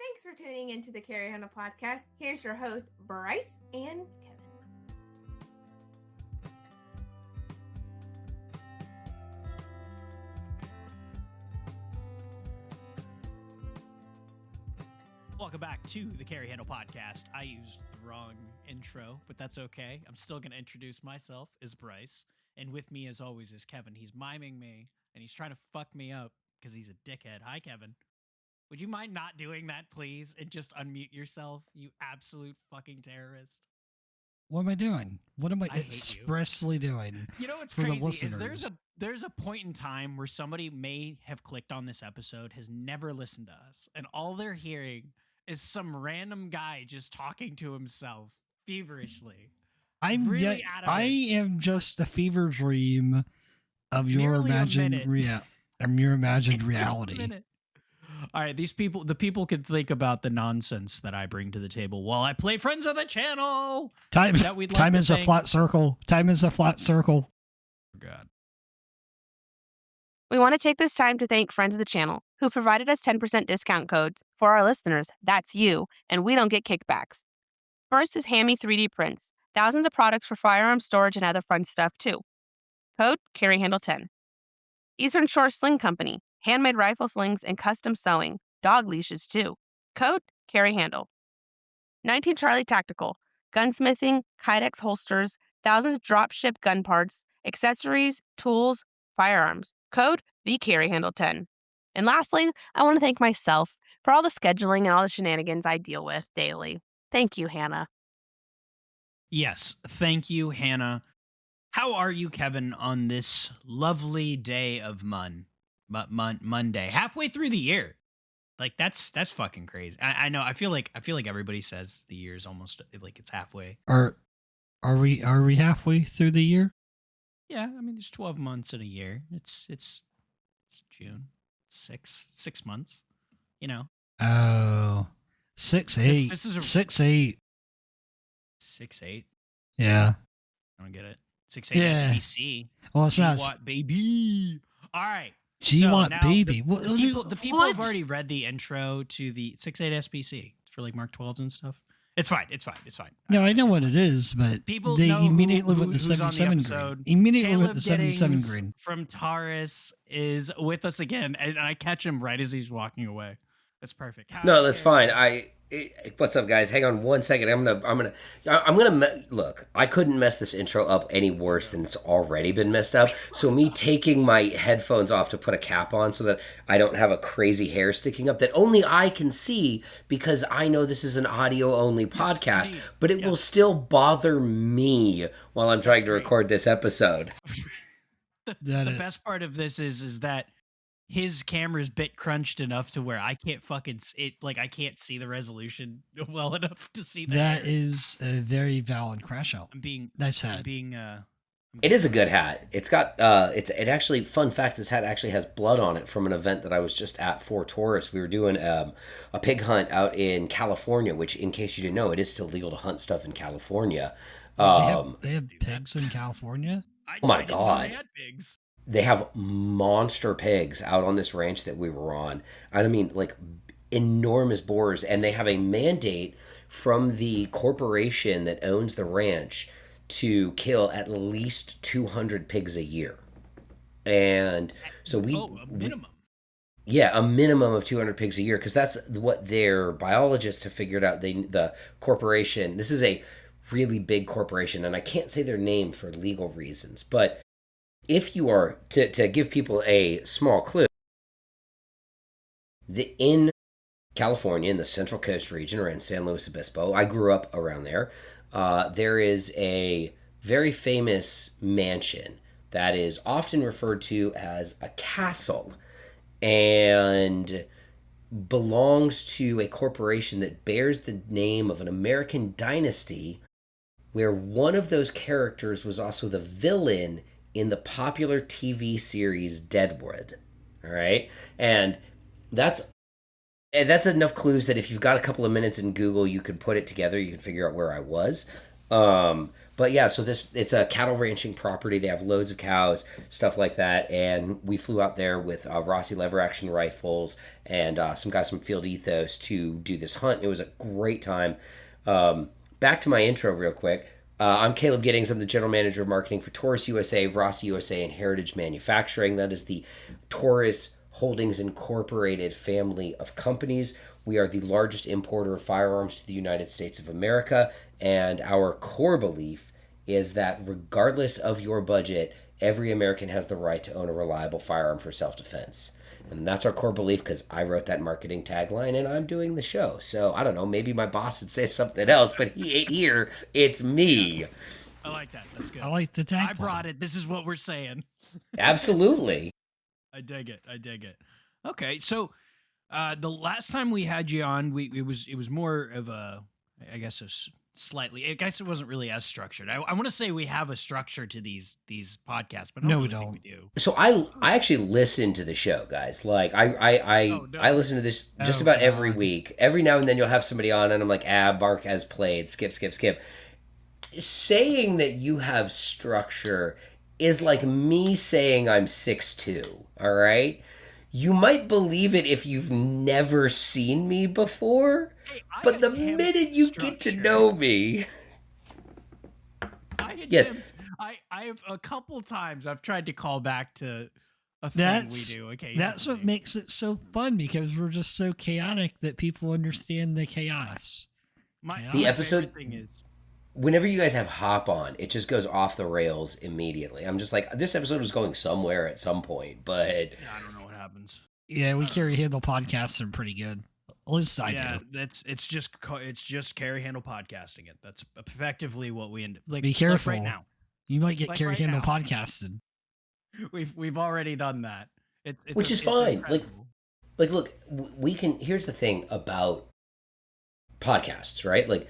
Thanks for tuning into the Carrie Handle Podcast. Here's your host, Bryce and Kevin. Welcome back to the Carrie Handle Podcast. I used the wrong intro, but that's okay. I'm still going to introduce myself as Bryce. And with me, as always, is Kevin. He's miming me, and he's trying to fuck me up because he's a dickhead. Hi, Kevin. Would you mind not doing that, please, and just unmute yourself, you absolute fucking terrorist? What am I doing? What am I hate expressly doing? You know what's for crazy the listeners? is there's a point in time where somebody may have clicked on this episode, has never listened to us, and all they're hearing is some random guy just talking to himself feverishly. I am just a fever dream of your imagined reality. All right, the people can think about the nonsense that I bring to the table while I play Friends of the Channel. Time is a flat circle. Time is a flat circle. God. We want to take this time to thank Friends of the Channel, who provided us 10% discount codes for our listeners. That's you, and we don't get kickbacks. First is Hammy 3D Prints. Thousands of products for firearm storage and other fun stuff, too. Code CarryHandle10. Eastern Shore Sling Company. Handmade rifle slings and custom sewing. Dog leashes, too. Code CarryHandle. 19 Charlie Tactical. Gunsmithing, Kydex holsters, thousands of drop-ship gun parts, accessories, tools, firearms. Code TheCarryHandle10. And lastly, I want to thank myself for all the scheduling and all the shenanigans I deal with daily. Thank you, Hannah. Yes, thank you, Hannah. How are you, Kevin, on this lovely day of Monday, halfway through the year? Like that's fucking crazy. I know. I feel like everybody says the year's almost like it's halfway. Are we halfway through the year? Yeah, I mean, there's 12 months in a year. It's June. 6 months. You know. Oh, 6-8. This is 6-8. 6-8. Yeah. I don't get it. 6-8 Yeah. SBC. Well, it's not. G-Watt, baby. All right. G-Watt, now baby. The people have already read the intro to the 6.8 SBC. It's for like Mark 12s and stuff. It's fine. No, I know what it is, but people they know immediately went who's the on 77 episode. green. Immediately Caleb went the 77 Giddings green. From Taurus is with us again, and I catch him right as he's walking away. That's perfect. No, that's fine. What's up, guys? Hang on one second. I'm gonna look. I couldn't mess this intro up any worse than it's already been messed up. So me taking my headphones off to put a cap on so that I don't have a crazy hair sticking up that only I can see because I know this is an audio only podcast, but it will still bother me while I'm trying to record this episode. The best part of this is that his camera's bit crunched enough to where I can't I can't see the resolution well enough to see that. That is a very valid crash out. Nice hat. It is a good hat. It's got it actually, fun fact, this hat actually has blood on it from an event that I was just at for Taurus. We were doing a pig hunt out in California, which, in case you didn't know, it is still legal to hunt stuff in California. They have pigs in California? Oh my God. They had pigs. They have monster pigs out on this ranch that we were on. I mean, like, enormous boars. And they have a mandate from the corporation that owns the ranch to kill at least 200 pigs a year. And so a minimum. A minimum of 200 pigs a year, because that's what their biologists have figured out. The corporation, this is a really big corporation, and I can't say their name for legal reasons, but if you are, to give people a small clue, in California, in the Central Coast region, or in San Luis Obispo, I grew up around there, there is a very famous mansion that is often referred to as a castle and belongs to a corporation that bears the name of an American dynasty where one of those characters was also the villain in the popular TV series Deadwood. All right? And that's enough clues that if you've got a couple of minutes in Google, you could put it together. You can figure out where I was. But yeah, so it's a cattle ranching property. They have loads of cows, stuff like that. And we flew out there with Rossi lever action rifles and some guys from Field Ethos to do this hunt. It was a great time. Back to my intro real quick. I'm Caleb Giddings. I'm the general manager of marketing for Taurus USA, Rossi USA, and Heritage Manufacturing. That is the Taurus Holdings Incorporated family of companies. We are the largest importer of firearms to the United States of America, and our core belief is that regardless of your budget, every American has the right to own a reliable firearm for self-defense. And that's our core belief because I wrote that marketing tagline and I'm doing the show. So I don't know, maybe my boss would say something else, but he ain't here. It's me. I like that. That's good. I like the tagline. I brought it. This is what we're saying. Absolutely. I dig it. Okay, so the last time we had you on, it was more of a, I guess it wasn't really as structured. I want to say we have a structure to these podcasts, but no, we really don't. think we do. So I actually listen to the show, guys. Like I listen to this just about every week. Every now and then you'll have somebody on, and I'm like, Mark has played. Skip. Saying that you have structure is like me saying I'm 6'2". All right. You might believe it if you've never seen me before, but the minute you get to know me... Yes. I have a couple times I've tried to call back to a thing we do occasionally. That's what makes it so fun, because we're just so chaotic that people understand the chaos. The episode... Whenever you guys have Hop on, it just goes off the rails immediately. I'm just like, this episode was going somewhere at some point, but... Yeah, I don't know what happens. Yeah, we carry handle podcasts are pretty good. At least I do. It's just carry handle podcasting it. That's effectively what we end. Be careful right now. You might get carry handle podcasted. We've already done that. Which is fine. Like, look, we can. Here's the thing about podcasts, right? Like,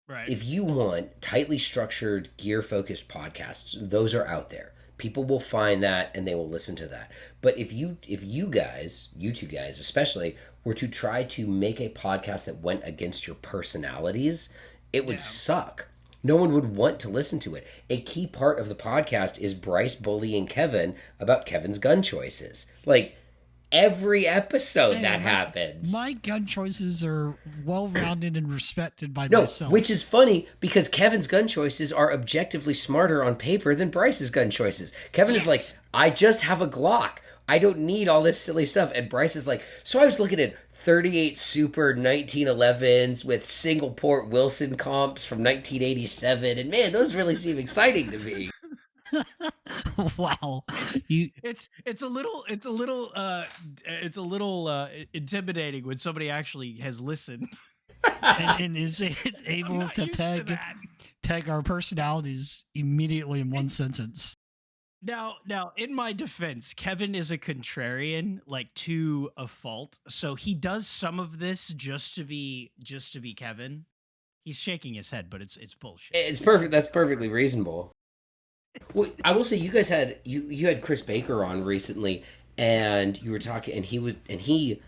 right. If you want tightly structured, gear-focused podcasts, those are out there. People will find that and they will listen to that. But if you two guys especially, were to try to make a podcast that went against your personalities, it would suck. No one would want to listen to it. A key part of the podcast is Bryce bullying Kevin about Kevin's gun choices. Like, every episode that happens. My gun choices are well-rounded and respected by myself. Which is funny because Kevin's gun choices are objectively smarter on paper than Bryce's gun choices. Kevin is like, I just have a Glock. I don't need all this silly stuff. And Bryce is like, so I was looking at 38 Super 1911s with single port Wilson comps from 1987. And man, those really seem exciting to me. Wow, it's a little intimidating when somebody actually has listened and is able to peg our personalities immediately in one sentence. Now, in my defense, Kevin is a contrarian, like to a fault. So he does some of this just to be Kevin. He's shaking his head, but it's bullshit. It's perfect. That's perfectly reasonable. Well, I will say you guys had you had Chris Baker on recently, and you were talking, and he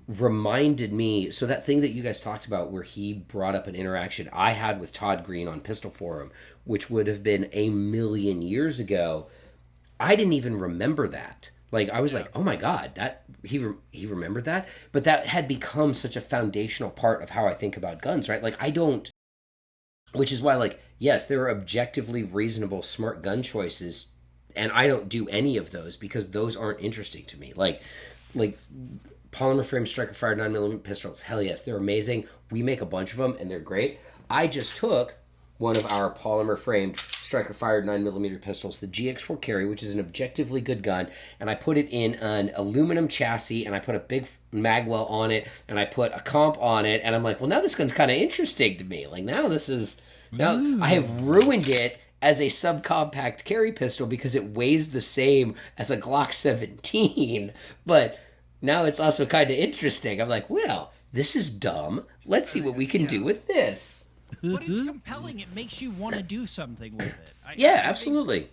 reminded me. So that thing that you guys talked about, where he brought up an interaction I had with Todd Green on Pistol Forum, which would have been a million years ago. I didn't even remember that. Like, I was like, oh my God, that he remembered that, but that had become such a foundational part of how I think about guns, right? Like, I don't. Which is why, like, yes, there are objectively reasonable, smart gun choices, and I don't do any of those because those aren't interesting to me. Like polymer frame striker fired 9mm pistols, hell yes, they're amazing. We make a bunch of them, and they're great. I just took one of our polymer framed striker fired 9mm pistols, the GX4 Carry, which is an objectively good gun, and I put it in an aluminum chassis, and I put a big magwell on it, and I put a comp on it, and I'm like, well, now this gun's kind of interesting to me. Like, now this is... Now, I have ruined it as a subcompact carry pistol because it weighs the same as a Glock 17, but now it's also kind of interesting. I'm like, well, this is dumb. Let's see what we can do with this. But it's compelling. It makes you want to do something with it. Absolutely.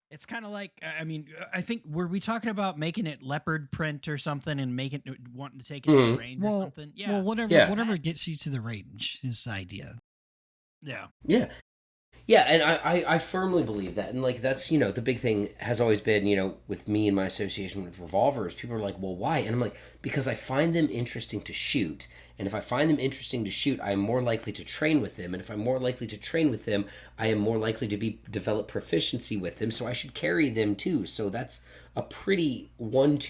It's kind of like, I mean, I think, were we talking about making it leopard print or something and wanting to take it to the range or something? Yeah. Well, whatever gets you to the range is the idea. Yeah. Yeah. Yeah, and I firmly believe that. And, like, that's, the big thing has always been, with me and my association with revolvers, people are like, well, why? And I'm like, because I find them interesting to shoot. And if I find them interesting to shoot, I am more likely to train with them. And if I'm more likely to train with them, I am more likely to develop proficiency with them. So I should carry them too. So that's a pretty 1 +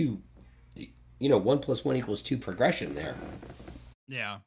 1 = 2 progression there. Yeah.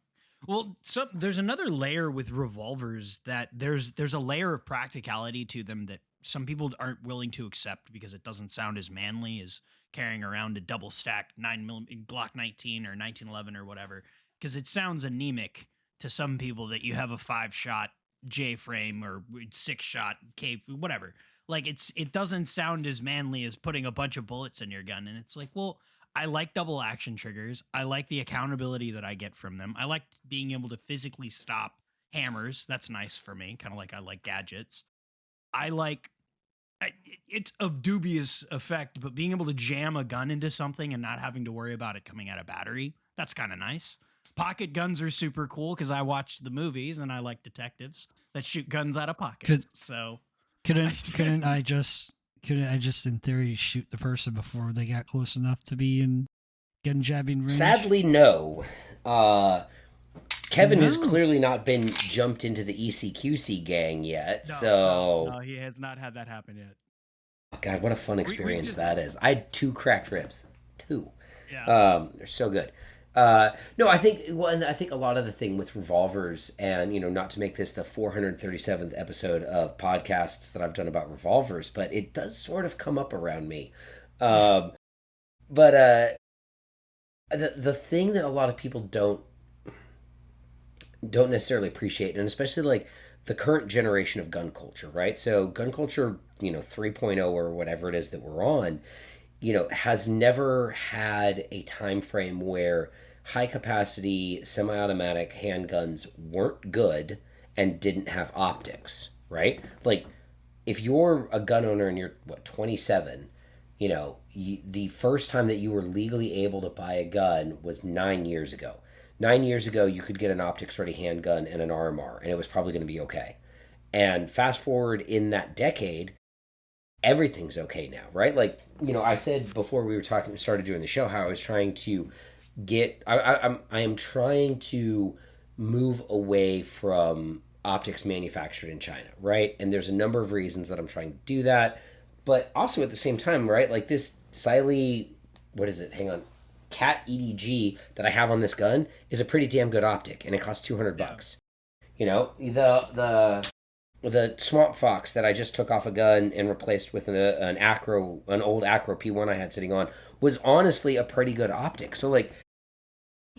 Well, so there's another layer with revolvers that there's a layer of practicality to them that some people aren't willing to accept because it doesn't sound as manly as carrying around a double stacked 9mm Glock 19 or 1911 or whatever, because it sounds anemic to some people that you have a 5-shot J frame or 6-shot K, whatever. Like it doesn't sound as manly as putting a bunch of bullets in your gun. And it's like, well, I like double action triggers. I like the accountability that I get from them. I like being able to physically stop hammers. That's nice for me. Kind of like I like gadgets. It's of dubious effect, but being able to jam a gun into something and not having to worry about it coming out of battery, that's kind of nice. Pocket guns are super cool because I watch the movies and I like detectives that shoot guns out of pockets. Couldn't I just in theory shoot the person before they got close enough to be in gun jabbing range? Sadly, no. Kevin has clearly not been jumped into the ECQC gang yet, No, he has not had that happen yet. Oh, God, what a fun experience that is. I had 2 cracked ribs. 2. Yeah. They're so good. No, I think a lot of the thing with revolvers, and not to make this the 437th episode of podcasts that I've done about revolvers, but it does sort of come up around me. But the thing that a lot of people don't necessarily appreciate, and especially like the current generation of gun culture, right? So gun culture, 3.0 or whatever it is that we're on, has never had a time frame where high capacity semi-automatic handguns weren't good and didn't have optics, right? Like, if you're a gun owner and you're 27, the first time that you were legally able to buy a gun was 9 years ago. 9 years ago, you could get an optics ready handgun and an RMR, and it was probably going to be okay. And fast forward in that decade, everything's okay now, right? Like, I said before we started doing the show, how I was trying to I am trying to move away from optics manufactured in China, right? And there's a number of reasons that I'm trying to do that, but also at the same time, right? Like this Siley, Cat EDG that I have on this gun is a pretty damn good optic, and it costs $200. The Swamp Fox that I just took off a gun and replaced with an old Acro P1 I had sitting on was honestly a pretty good optic. So, like,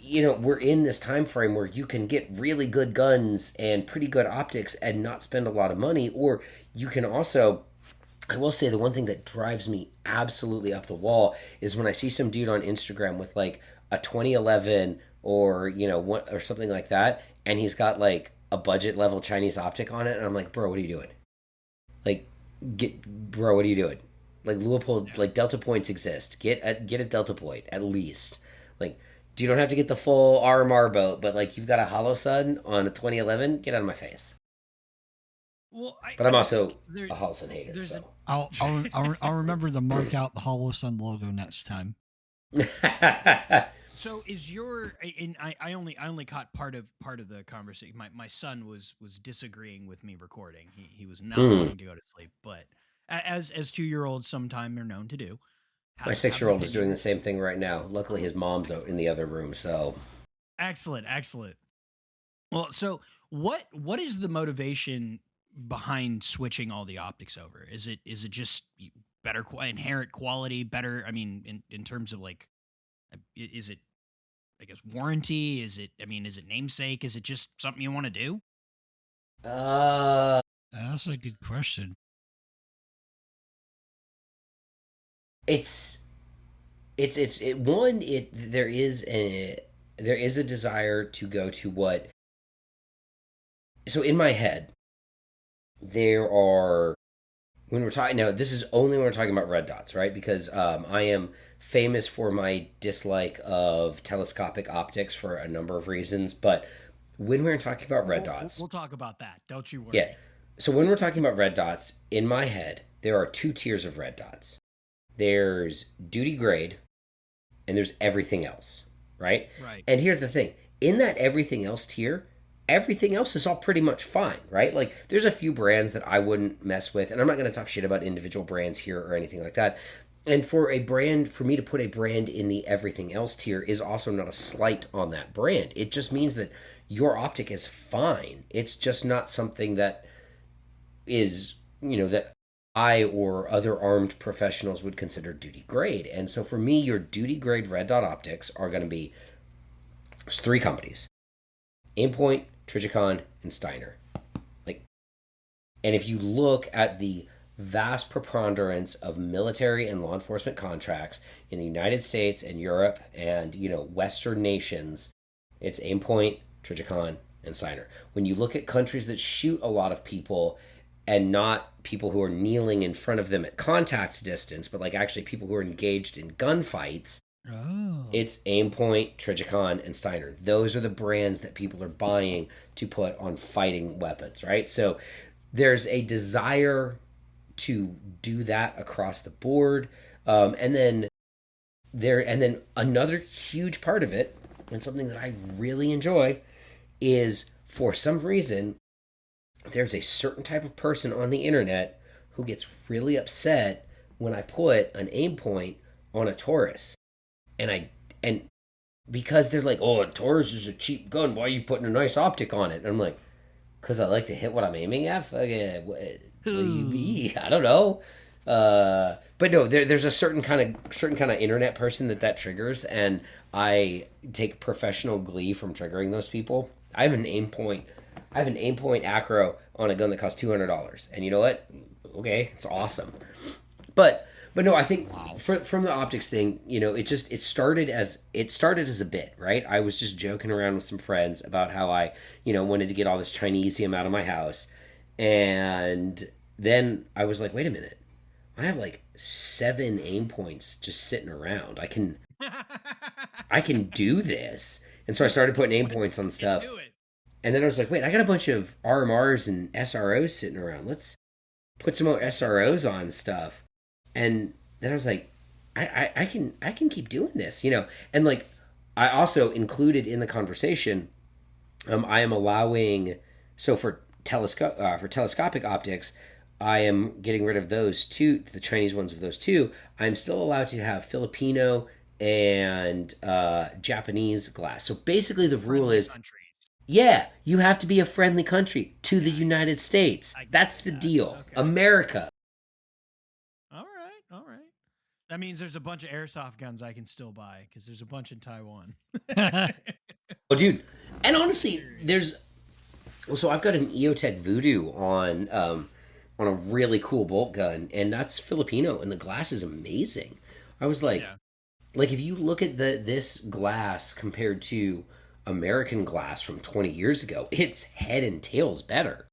we're in this time frame where you can get really good guns and pretty good optics and not spend a lot of money. Or you can also, I will say, the one thing that drives me absolutely up the wall is when I see some dude on Instagram with like a 2011 or or something like that, and he's got like a budget level Chinese optic on it, and I'm like, bro, what are you doing? Like, what are you doing? Like, Leupold, like, Delta points exist. Get a Delta point at least. Like, you don't have to get the full RMR boat, but like, you've got a Hollow Sun on a 2011. Get out of my face. Well, but I'm also a Hollow Sun hater. So I'll remember to mark out the Hollow Sun logo next time. So is your, and I only caught part of the conversation. My son was disagreeing with me recording. He was not wanting to go to sleep, but as 2-year-olds sometime are known to do. My 6-year-old is doing the same thing right now. Luckily, his mom's in the other room. So excellent. Well, so what is the motivation behind switching all the optics over? Is it just better inherent quality, better? I mean, in terms of like, is it, I guess, warranty? Is it namesake? Is it just something you want to do? That's a good question. There is a desire to go to what. So in my head, there are, when we're talking now, this is only when we're talking about red dots, right? Because I am famous for my dislike of telescopic optics for a number of reasons, but when we're talking about red dots, we'll talk about that. Don't you worry. Yeah. So when we're talking about red dots, in my head, there are two tiers of red dots. There's duty grade, and there's everything else, right? Right. And here's the thing. In that everything else tier, everything else is all pretty much fine, right? Like, there's a few brands that I wouldn't mess with, and I'm not going to talk shit about individual brands here or anything like that. And for me to put a brand in the everything else tier is also not a slight on that brand. It just means that your optic is fine. It's just not something that is, that I or other armed professionals would consider duty grade. And so for me, your duty grade red dot optics are going to be, there's three companies: Aimpoint, Trijicon, and Steiner. And if you look at the vast preponderance of military and law enforcement contracts in the United States and Europe and, Western nations, it's Aimpoint, Trijicon, and Steiner. When you look at countries that shoot a lot of people, and not people who are kneeling in front of them at contact distance, but like actually people who are engaged in gunfights, it's Aimpoint, Trijicon, and Steiner. Those are the brands that people are buying to put on fighting weapons, right? So there's a desire to do that across the board. And then another huge part of it, and something that I really enjoy, is for some reason, there's a certain type of person on the internet who gets really upset when I put an Aimpoint on a Taurus. And because they're like, oh, a Taurus is a cheap gun, why are you putting a nice optic on it? And I'm like, because I like to hit what I'm aiming at. What do you mean? I don't know. But no, there's a certain kind of internet person that triggers, and I take professional glee from triggering those people. I have an Aimpoint Acro on a gun that costs $200, and you know what? Okay, it's awesome. But no, I think from the optics thing, it started as a bit, right? I was just joking around with some friends about how I, wanted to get all this Chinesium out of my house, and then I was like, wait a minute, I have like 7 Aimpoints just sitting around. I can do this, and so I started putting Aimpoints on stuff. And then I was like, wait, I got a bunch of RMRs and SROs sitting around. Let's put some more SROs on stuff. And then I was like, I can keep doing this, And like, I also included in the conversation, I am allowing, so for telescopic optics, I am getting rid of those two, the Chinese ones of those two. I'm still allowed to have Filipino and Japanese glass. So basically the rule is, yeah, you have to be a friendly country to the United States. That's the deal. Okay. America. All right. That means there's a bunch of airsoft guns I can still buy, because there's a bunch in Taiwan. Oh, dude. And honestly, so I've got an EOTech Voodoo on a really cool bolt gun, and that's Filipino, and the glass is amazing. I was like, if you look at this glass compared to American glass from 20 years ago, it's head and tails better.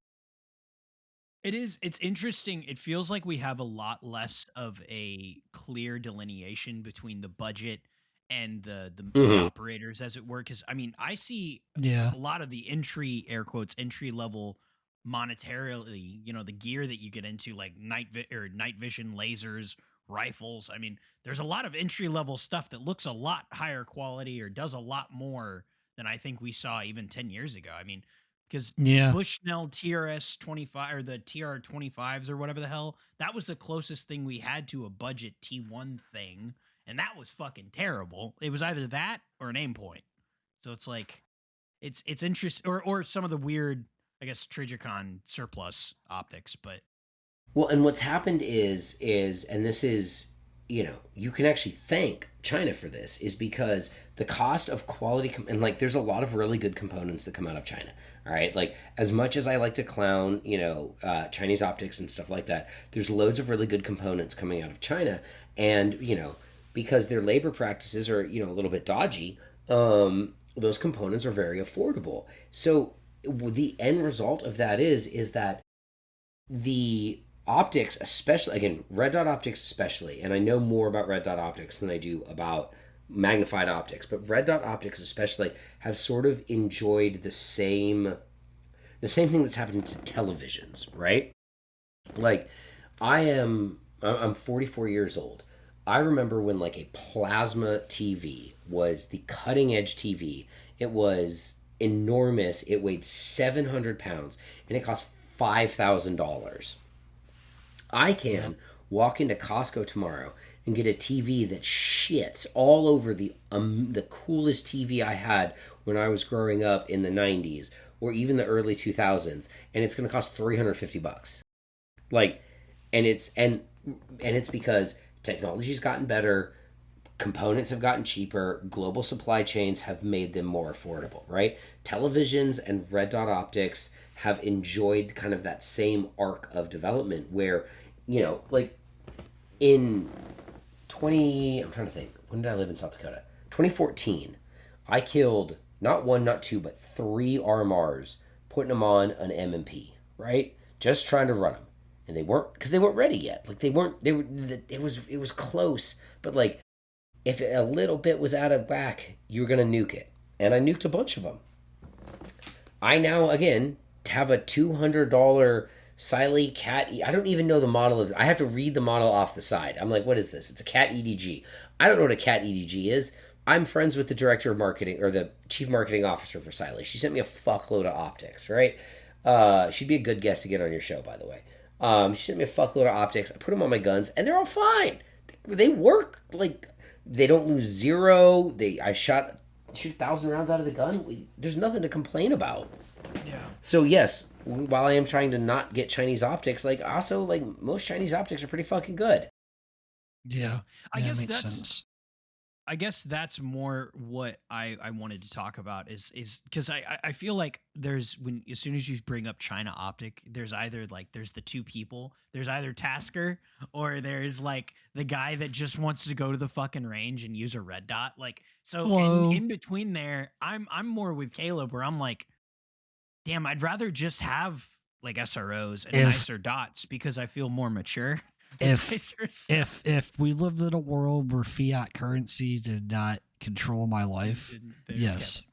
It is. It's interesting. It feels like we have a lot less of a clear delineation between the budget and the operators, as it were. Because I see a lot of the entry level monetarily, the gear that you get into, like night vision lasers, rifles. There's a lot of entry level stuff that looks a lot higher quality or does a lot more than I think we saw even 10 years ago. Because Bushnell TRS 25 or the TR 25s or whatever the hell, that was the closest thing we had to a budget T1 thing, and that was fucking terrible. It was either that or an Aimpoint. So it's like, it's interesting, or some of the weird, I guess, Trijicon surplus optics, but. Well, and what's happened is, and this is, you can actually thank China for this, is because the cost of quality, and like, there's a lot of really good components that come out of China. All right. Like, as much as I like to clown, Chinese optics and stuff like that, there's loads of really good components coming out of China. And, because their labor practices are, a little bit dodgy, those components are very affordable. So the end result of that is that the optics, especially, again, red dot optics especially, and I know more about red dot optics than I do about magnified optics, but red dot optics especially have sort of enjoyed the same The same thing that's happening to televisions, right? Like, I'm 44 years old. I remember when like a plasma TV was the cutting edge TV. It was enormous. It weighed 700 pounds and it cost $5,000. I can walk into Costco tomorrow and get a TV that shits all over the coolest TV I had when I was growing up in the 90s or even the early 2000s, and it's going to cost $350. Like, and it's because technology's gotten better, components have gotten cheaper, global supply chains have made them more affordable, right? Televisions and red dot optics have enjoyed kind of that same arc of development where, like in I'm trying to think, when did I live in South Dakota? 2014, I killed not one, not two, but 3 RMRs, putting them on an M&P, right? Just trying to run them. And they weren't, because they weren't ready yet. Like it was close, but like if a little bit was out of whack, you were going to nuke it. And I nuked a bunch of them. I now, again, have a $200 Siley Cat. I don't even know the model of. I have to read the model off the side. I'm like, what is this? It's a Cat EDG. I don't know what a Cat EDG is. I'm friends with the director of marketing or the chief marketing officer for Siley. She sent me a fuckload of optics, right? She'd be a good guest to get on your show, by the way. She sent me a fuckload of optics. I put them on my guns, and they're all fine. They work. Like, they don't lose zero. I shoot 1,000 rounds out of the gun. There's nothing to complain about. Yeah. So yes, while I am trying to not get Chinese optics, like also like most Chinese optics are pretty fucking good. Yeah, I guess makes that's sense. I guess that's more what I wanted to talk about is because I feel like there's as soon as you bring up China optic, there's either like there's the two people, there's either Tasker or there's like the guy that just wants to go to the fucking range and use a red dot. Like, so in between there, I'm more with Caleb where I'm like, damn, I'd rather just have like SROs and nicer dots because I feel more mature. If we lived in a world where fiat currency did not control my life, yes.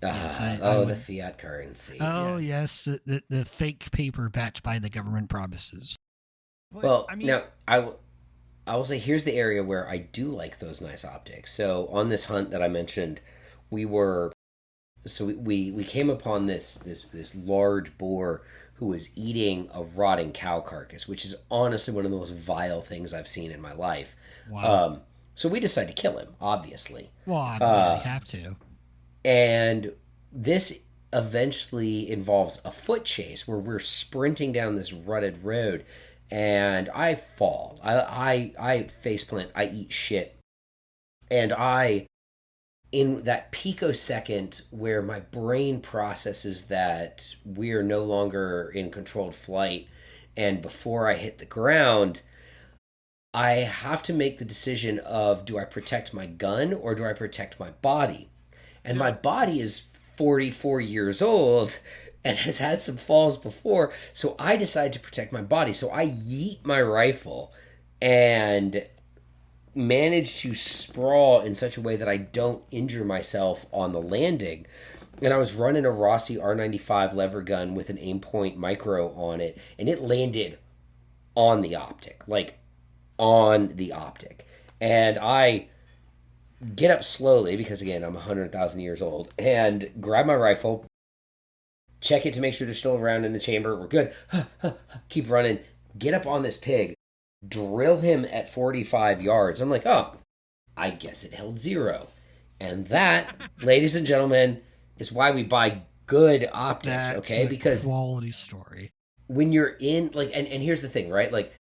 The fiat currency. Oh yes, the fake paper backed by the government promises. Well, I mean, now I will say here's the area where I do like those nice optics. So on this hunt that I mentioned, we came upon this large boar who was eating a rotting cow carcass, which is honestly one of the most vile things I've seen in my life. Wow. So we decided to kill him, obviously. Well, I have to. And this eventually involves a foot chase where we're sprinting down this rutted road, and I fall. I faceplant. I eat shit. And in that picosecond where my brain processes that we're no longer in controlled flight, and before I hit the ground, I have to make the decision of, do I protect my gun or do I protect my body? And my body is 44 years old and has had some falls before, so I decide to protect my body. So I yeet my rifle and manage to sprawl in such a way that I don't injure myself on the landing. And I was running a Rossi R95 lever gun with an Aimpoint Micro on it, and it landed on the optic, like on the optic. And I get up slowly, because again, I'm 100,000 years old, and grab my rifle, check it to make sure they're still around in the chamber. We're good. Keep running. Get up on this pig. Drill him at 45 yards. I'm like, oh, I guess it held zero. And that, ladies and gentlemen, is why we buy good optics, That's okay? Because quality story. When you're in, like, and here's the thing, right? Like,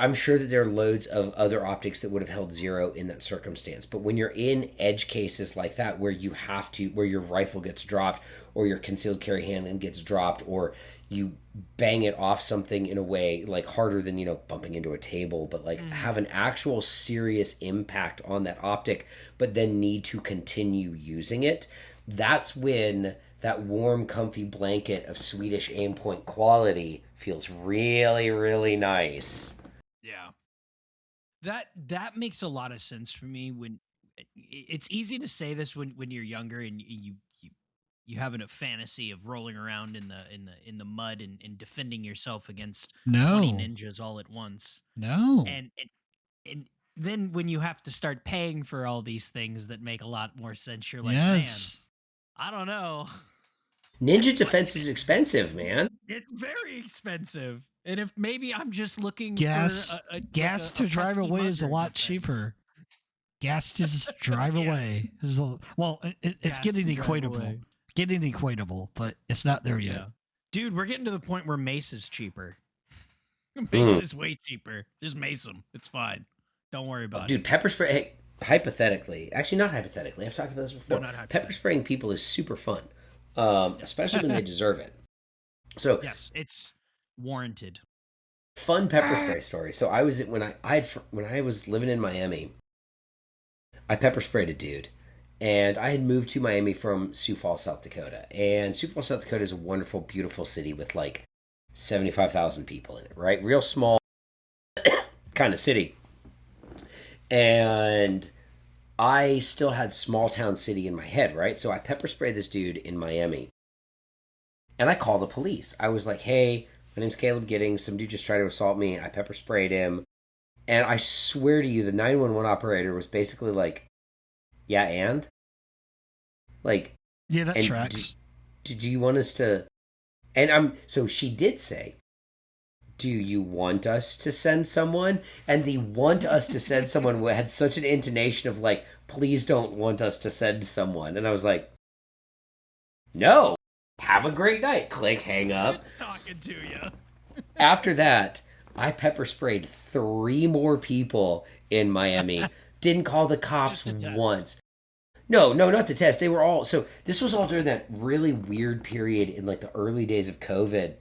I'm sure that there are loads of other optics that would have held zero in that circumstance. But when you're in edge cases like that, where you have to, where your rifle gets dropped, or your concealed carry handgun gets dropped, or you bang it off something in a way like harder than, bumping into a table, but like have an actual serious impact on that optic, but then need to continue using it. That's when that warm, comfy blanket of Swedish Aimpoint quality feels really, really nice. Yeah. That makes a lot of sense for me. When it's easy to say this when you're younger and you you having a fantasy of rolling around in the mud and defending yourself against No. 20 ninjas all at once. No. And then when you have to start paying for all these things that make a lot more sense, you're like, Yes. man, I don't know. Ninja defense is expensive, man. It's very expensive. And if maybe I'm just looking Gas for gas to drive pesky away is a mugger lot defense. cheaper. Gas to just drive Yeah. away. Well, it's Gas getting to drive equatable. away. Getting equatable, but it's not there yet. Yeah. Dude, we're getting to the point where mace is cheaper. Mace is way cheaper. Just mace them. It's fine. Don't worry about it. Dude, pepper spray, hey, hypothetically, actually not hypothetically, I've talked about this before. No, not Pepper hypothetically. spraying people is super fun, especially when they deserve it. So Yes, it's warranted. fun pepper spray story. So I was when I was living in Miami, I pepper sprayed a dude, and I had moved to Miami from Sioux Falls, South Dakota. And Sioux Falls, South Dakota is a wonderful, beautiful city with like 75,000 people in it, right? Real small kind of city. And I still had small town city in my head, right? So I pepper sprayed this dude in Miami. And I called the police. I was like, hey, my name's Caleb Giddings. Some dude just tried to assault me. I pepper sprayed him. And I swear to you, the 911 operator was basically like, yeah, and? Like, Yeah, that and tracks. do you want us to... And so she did say, do you want us to send someone? And the want us to send someone had such an intonation of like, please don't want us to send someone. And I was like, no, have a great night. Click, hang up. Talking to you. After that, I pepper sprayed 3 more people in Miami. Didn't call the cops Just to test. once. No, not to test. They were all... So this was all during that really weird period in like the early days of COVID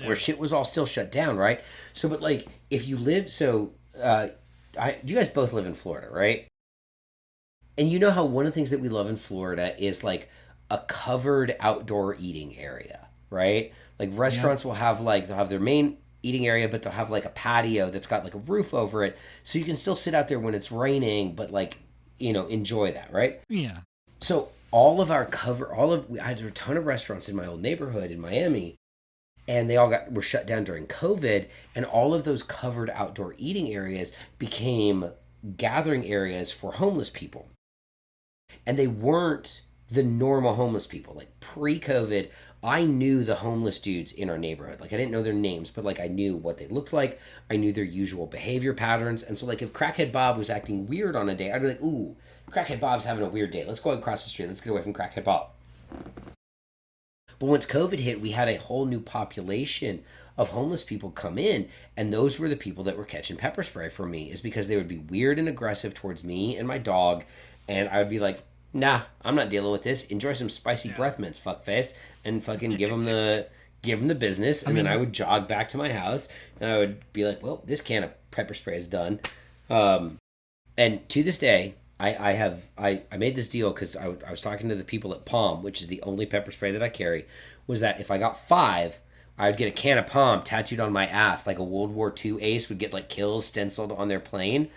where shit was all still shut down, right? So, but like, if you live... So, you guys both live in Florida, right? And you know how one of the things that we love in Florida is like a covered outdoor eating area, right? Like restaurants will have like... They'll have their main eating area, but they'll have like a patio that's got like a roof over it. So you can still sit out there when it's raining, but like... enjoy that, right? Yeah. So I had a ton of restaurants in my old neighborhood in Miami, and they all were shut down during COVID, and all of those covered outdoor eating areas became gathering areas for homeless people. And they weren't the normal homeless people. Like pre-COVID, I knew the homeless dudes in our neighborhood. Like I didn't know their names, but like I knew what they looked like. I knew their usual behavior patterns. And so like if Crackhead Bob was acting weird on a day, I'd be like, ooh, Crackhead Bob's having a weird day. Let's go across the street. Let's get away from Crackhead Bob. But once COVID hit, we had a whole new population of homeless people come in, and those were the people that were catching pepper spray for me, is because they would be weird and aggressive towards me and my dog, and I would be like, nah, I'm not dealing with this. Enjoy some spicy breath mints, fuckface, and fucking give them the business, and then I would jog back to my house, and I would be like, well, this can of pepper spray is done. And to this day, I made this deal because I was talking to the people at Palm, which is the only pepper spray that I carry, was that if I got 5, I would get a can of Palm tattooed on my ass like a World War II ace would get like kills stenciled on their plane.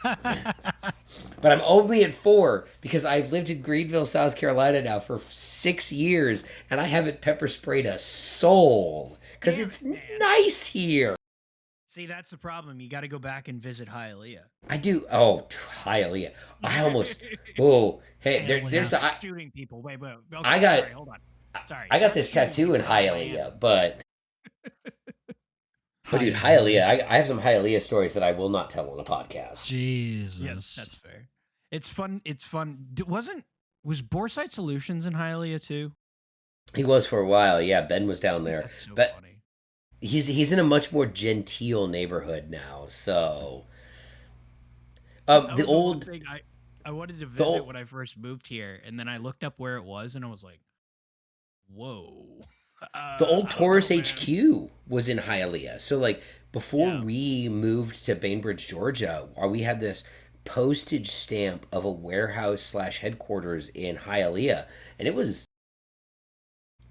But I'm only at 4 because I've lived in Greenville, South Carolina now for 6 years, and I haven't pepper sprayed a soul because it's nice here. See, that's the problem. You got to go back and visit Hialeah. I do. Oh, Hialeah. I almost. Oh, hey, there's shooting people. Wait. Okay, I got. Sorry, hold on. Sorry. I got this tattoo in Hialeah, but dude, Hialeah. I have some Hialeah stories that I will not tell on the podcast. Jesus. Yes, that's fair. It's fun. Was Boresight Solutions in Hialeah too? He was for a while. Yeah, Ben was down there. That's so but funny. He's in a much more genteel neighborhood now. So, That the was old. one thing I wanted to visit when I first moved here, and then I looked up where it was, and I was like, "Whoa!" The old Taurus I don't know, HQ was in Hialeah. So, like, before we moved to Bainbridge, Georgia, we had this postage stamp of a warehouse / headquarters in Hialeah, and it was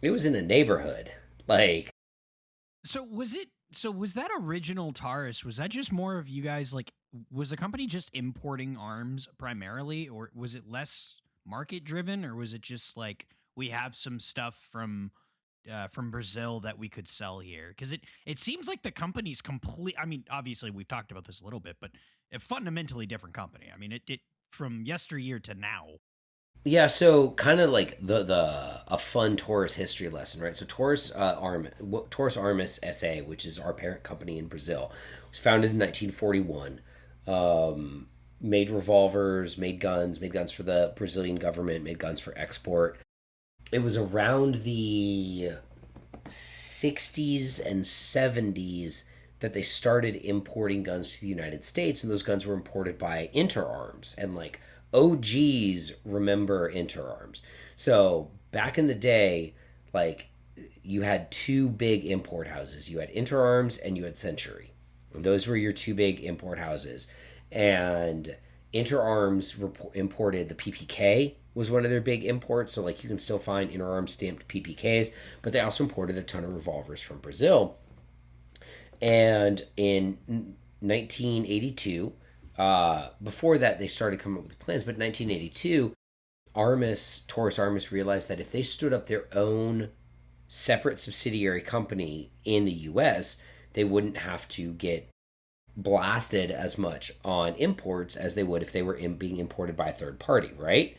in a neighborhood. Like, So was that original Taurus? Was that just more of you guys, like, was the company just importing arms primarily, or was it less market driven, or was it just like we have some stuff from Brazil that we could sell here? Because it seems like the company's complete. I mean, obviously we've talked about this a little bit, but a fundamentally different company. I mean, it from yesteryear to now. Yeah, so kind of like a fun Taurus history lesson, right? So Taurus Armas SA, which is our parent company in Brazil, was founded in 1941. Made revolvers, made guns for the Brazilian government, made guns for export. It was around the 60s and 70s that they started importing guns to the United States, and those guns were imported by Interarms, and like OGs remember Interarms. So back in the day, like you had two big import houses. You had Interarms and you had Century. And those were your two big import houses. And Interarms imported the PPK was one of their big imports. So like you can still find Interarms stamped PPKs, but they also imported a ton of revolvers from Brazil. And in 1982, before that, they started coming up with plans, but in 1982, Taurus Armas realized that if they stood up their own separate subsidiary company in the U.S., they wouldn't have to get blasted as much on imports as they would if they were being imported by a third party, right?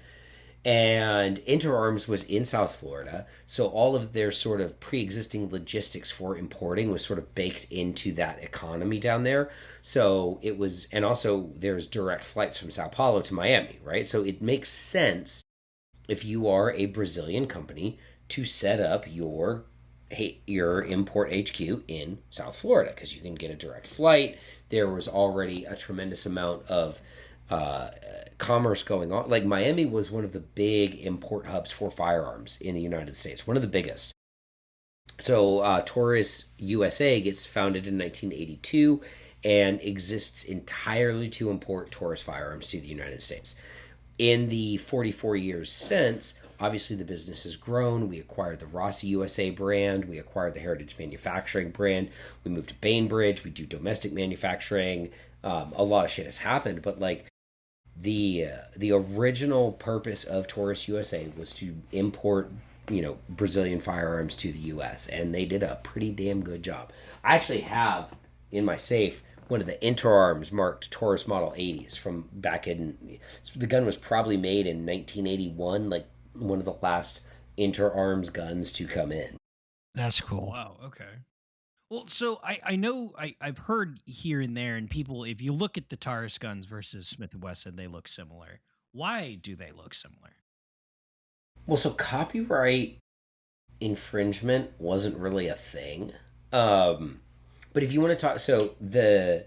And Interarms was in South Florida, so all of their sort of pre-existing logistics for importing was sort of baked into that economy down there. So it was, and also there's direct flights from Sao Paulo to Miami, right? So it makes sense if you are a Brazilian company to set up your import HQ in South Florida because you can get a direct flight. There was already a tremendous amount of commerce going on. Like Miami was one of the big import hubs for firearms in the United States, one of the biggest. So Taurus USA gets founded in 1982 and exists entirely to import Taurus firearms to the United States. In the 44 years since, obviously the business has grown. We acquired the Rossi USA brand. We acquired the Heritage Manufacturing brand. We moved to Bainbridge. We do domestic manufacturing. A lot of shit has happened, but like the original purpose of Taurus USA was to import, Brazilian firearms to the U.S., and they did a pretty damn good job. I actually have in my safe one of the Interarms marked Taurus Model 80s from back in. The gun was probably made in 1981, like one of the last Interarms guns to come in. That's cool. Wow. Okay. Well, so I know I've heard here and there, and people, if you look at the Taurus guns versus Smith & Wesson, they look similar. Why do they look similar? Well, so copyright infringement wasn't really a thing. But if you want to talk, so the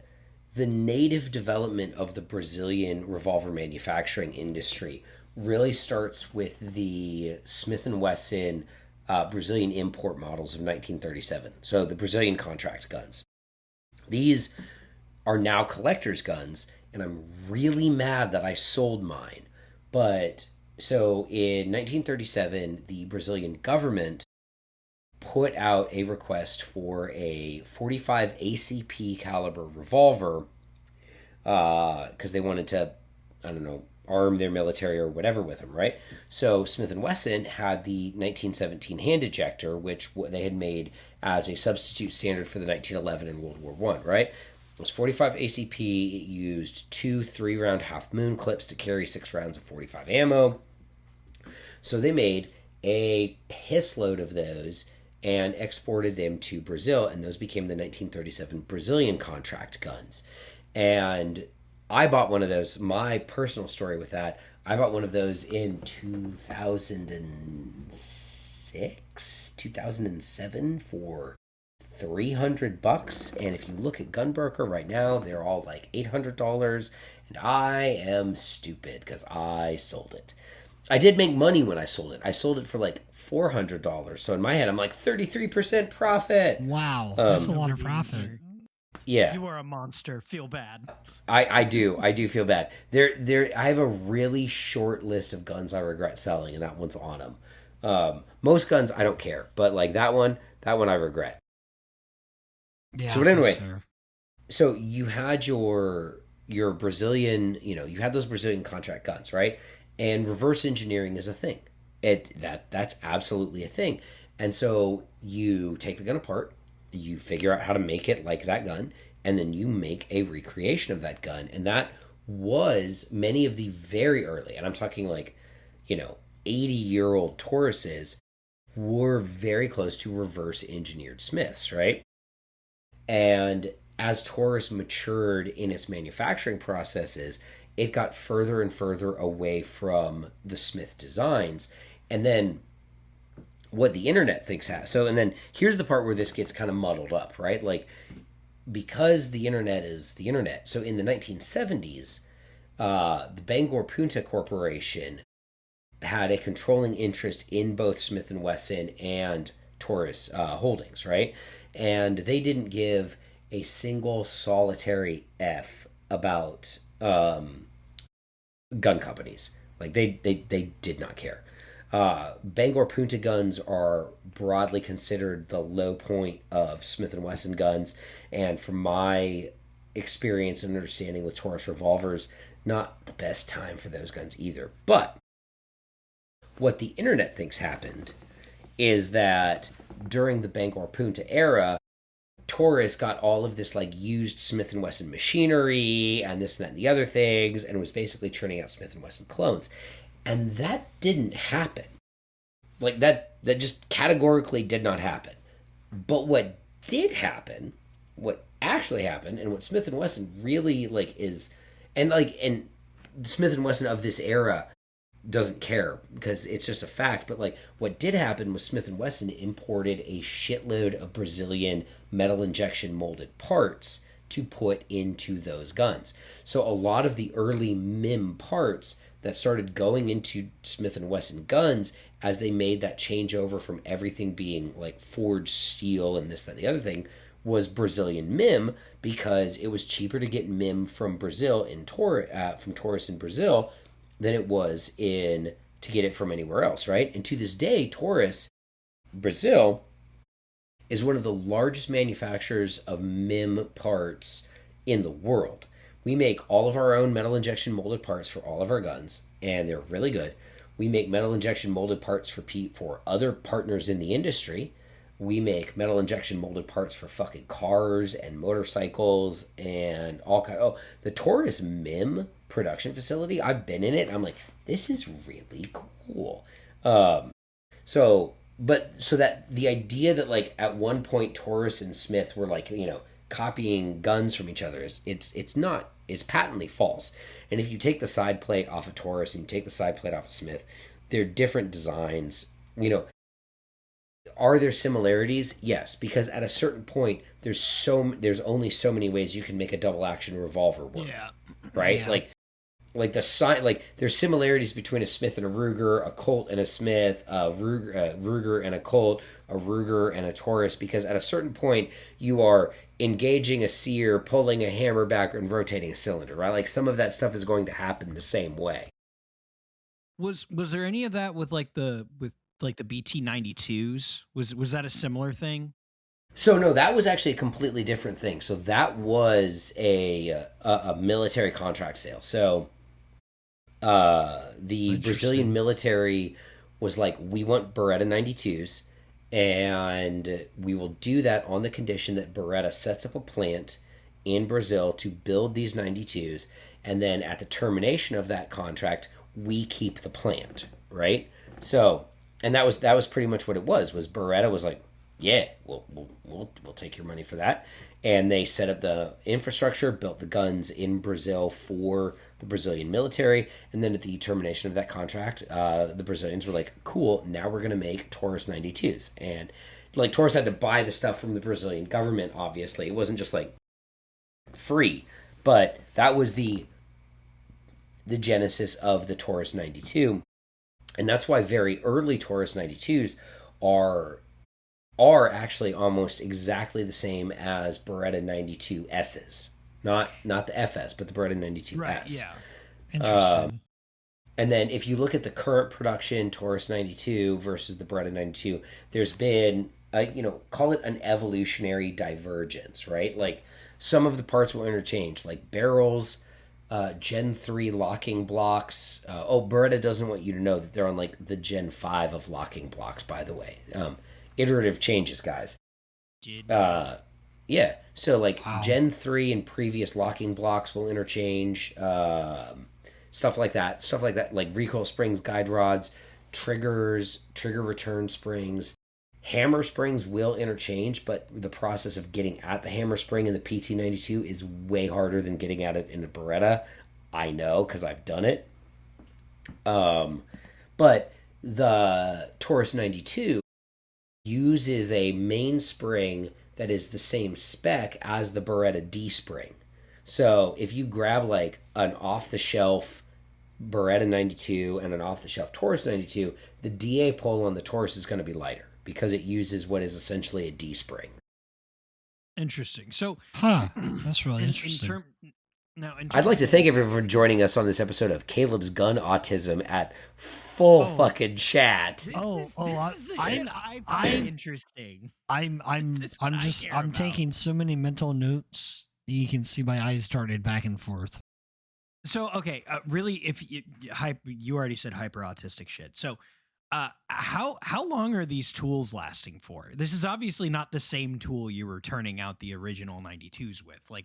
native development of the Brazilian revolver manufacturing industry really starts with the Smith & Wesson Brazilian import models of 1937. So the Brazilian contract guns. These are now collector's guns, and I'm really mad that I sold mine. But so in 1937, the Brazilian government put out a request for a 45 ACP caliber revolver because they wanted to, arm their military or whatever with them, right? So Smith & Wesson had the 1917 hand ejector, which they had made as a substitute standard for the 1911 in World War I, right? It was 45 ACP. It used 2 3-round half-moon clips to carry 6 rounds of 45 ammo. So they made a piss load of those and exported them to Brazil, and those became the 1937 Brazilian contract guns. And I bought one of those. My personal story with that, I bought one of those in 2006, 2007 for $300. And if you look at Gunbroker right now, they're all like $800. And I am stupid because I sold it. I did make money when I sold it. I sold it for like $400. So in my head, I'm like 33% profit. Wow, that's a lot of profit. Yeah, you are a monster. Feel bad. I do feel bad. I have a really short list of guns I regret selling, and that one's on them. Most guns I don't care, but like that one I regret. Yeah. So but anyway, so you had your Brazilian, you had those Brazilian contract guns, right? And reverse engineering is a thing. That's absolutely a thing. And so you take the gun apart, you figure out how to make it like that gun, and then you make a recreation of that gun. And that was many of the very early, and I'm talking like, 80-year-old Tauruses were very close to reverse engineered Smiths, right? And as Taurus matured in its manufacturing processes, it got further and further away from the Smith designs. And then what the internet thinks has. So, and then here's the part where this gets kind of muddled up, right? Like, because the internet is the internet. So in the 1970s, the Bangor Punta Corporation had a controlling interest in both Smith & Wesson and Taurus Holdings, right? And they didn't give a single solitary F about gun companies. Like, they did not care. Bangor Punta guns are broadly considered the low point of Smith & Wesson guns, and from my experience and understanding with Taurus revolvers, not the best time for those guns either. But what the internet thinks happened is that during the Bangor Punta era, Taurus got all of this like used Smith & Wesson machinery and this and that and the other things, and was basically churning out Smith & Wesson clones. And that didn't happen. Like, that just categorically did not happen. But what did happen, what actually happened, and what Smith & Wesson really like is, and Smith & Wesson of this era doesn't care because it's just a fact, but like what did happen was Smith & Wesson imported a shitload of Brazilian metal injection molded parts to put into those guns. So a lot of the early MIM parts that started going into Smith & Wesson guns as they made that changeover from everything being like forged steel and this, that, and the other thing was Brazilian MIM, because it was cheaper to get MIM from Brazil from Taurus in Brazil than it was to get it from anywhere else, right? And to this day, Taurus Brazil is one of the largest manufacturers of MIM parts in the world. We make all of our own metal injection molded parts for all of our guns, and they're really good. We make metal injection molded parts for other partners in the industry. We make metal injection molded parts for fucking cars and motorcycles and all kind. Oh, the Taurus MIM production facility, I've been in it. I'm like, this is really cool. So that the idea that like at one point Taurus and Smith were like, copying guns from each other it's not. It's patently false. And if you take the side plate off of Taurus and you take the side plate off of Smith, they're different designs. Are there similarities? Yes, because at a certain point, there's only so many ways you can make a double action revolver work. Yeah. Right? Yeah. There's similarities between a Smith and a Ruger, a Colt and a Smith, a Ruger and a Colt, a Ruger and a Taurus, because at a certain point you are engaging a sear, pulling a hammer back, and rotating a cylinder, right? Like, some of that stuff is going to happen the same way. Was there any of that with the BT-92s? Was that a similar thing? So no, that was actually a completely different thing. So that was a military contract sale. So the Brazilian military was like, we want Beretta 92s, and we will do that on the condition that Beretta sets up a plant in Brazil to build these 92s, and then at the termination of that contract, we keep the plant, right? So, and that was pretty much what it was Beretta was like, yeah, we'll take your money for that. And they set up the infrastructure, built the guns in Brazil for the Brazilian military. And then at the termination of that contract, the Brazilians were like, cool, now we're going to make Taurus 92s. And like, Taurus had to buy the stuff from the Brazilian government, obviously. It wasn't just like free, but that was the genesis of the Taurus 92. And that's why very early Taurus 92s are actually almost exactly the same as Beretta 92S's. Not the FS, but the Beretta 92S. Right, yeah. Interesting. And then if you look at the current production Taurus 92 versus the Beretta 92, there's been, call it an evolutionary divergence, right? Like, some of the parts will interchange, like barrels, Gen 3 locking blocks. Beretta doesn't want you to know that they're on like the Gen 5 of locking blocks, by the way. Iterative changes, guys. Yeah. So like Gen 3 and previous locking blocks will interchange. Stuff like that. Like recoil springs, guide rods, triggers, trigger return springs. Hammer springs will interchange, but the process of getting at the hammer spring in the PT92 is way harder than getting at it in a Beretta. I know, because I've done it. But the Taurus 92 uses a mainspring that is the same spec as the Beretta D spring. So if you grab like an off-the-shelf Beretta 92 and an off-the-shelf Taurus 92, the DA pole on the Taurus is going to be lighter, because it uses what is essentially a D spring. Interesting. So, that's really interesting. I'd like to thank everyone for joining us on this episode of Caleb's Gun Autism at full fucking chat. I'm interesting. I'm taking so many mental notes. You can see my eyes darted back and forth. So, okay, really, if you already said hyper autistic shit. So, how long are these tools lasting for? This is obviously not the same tool you were turning out the original 92s with. Like,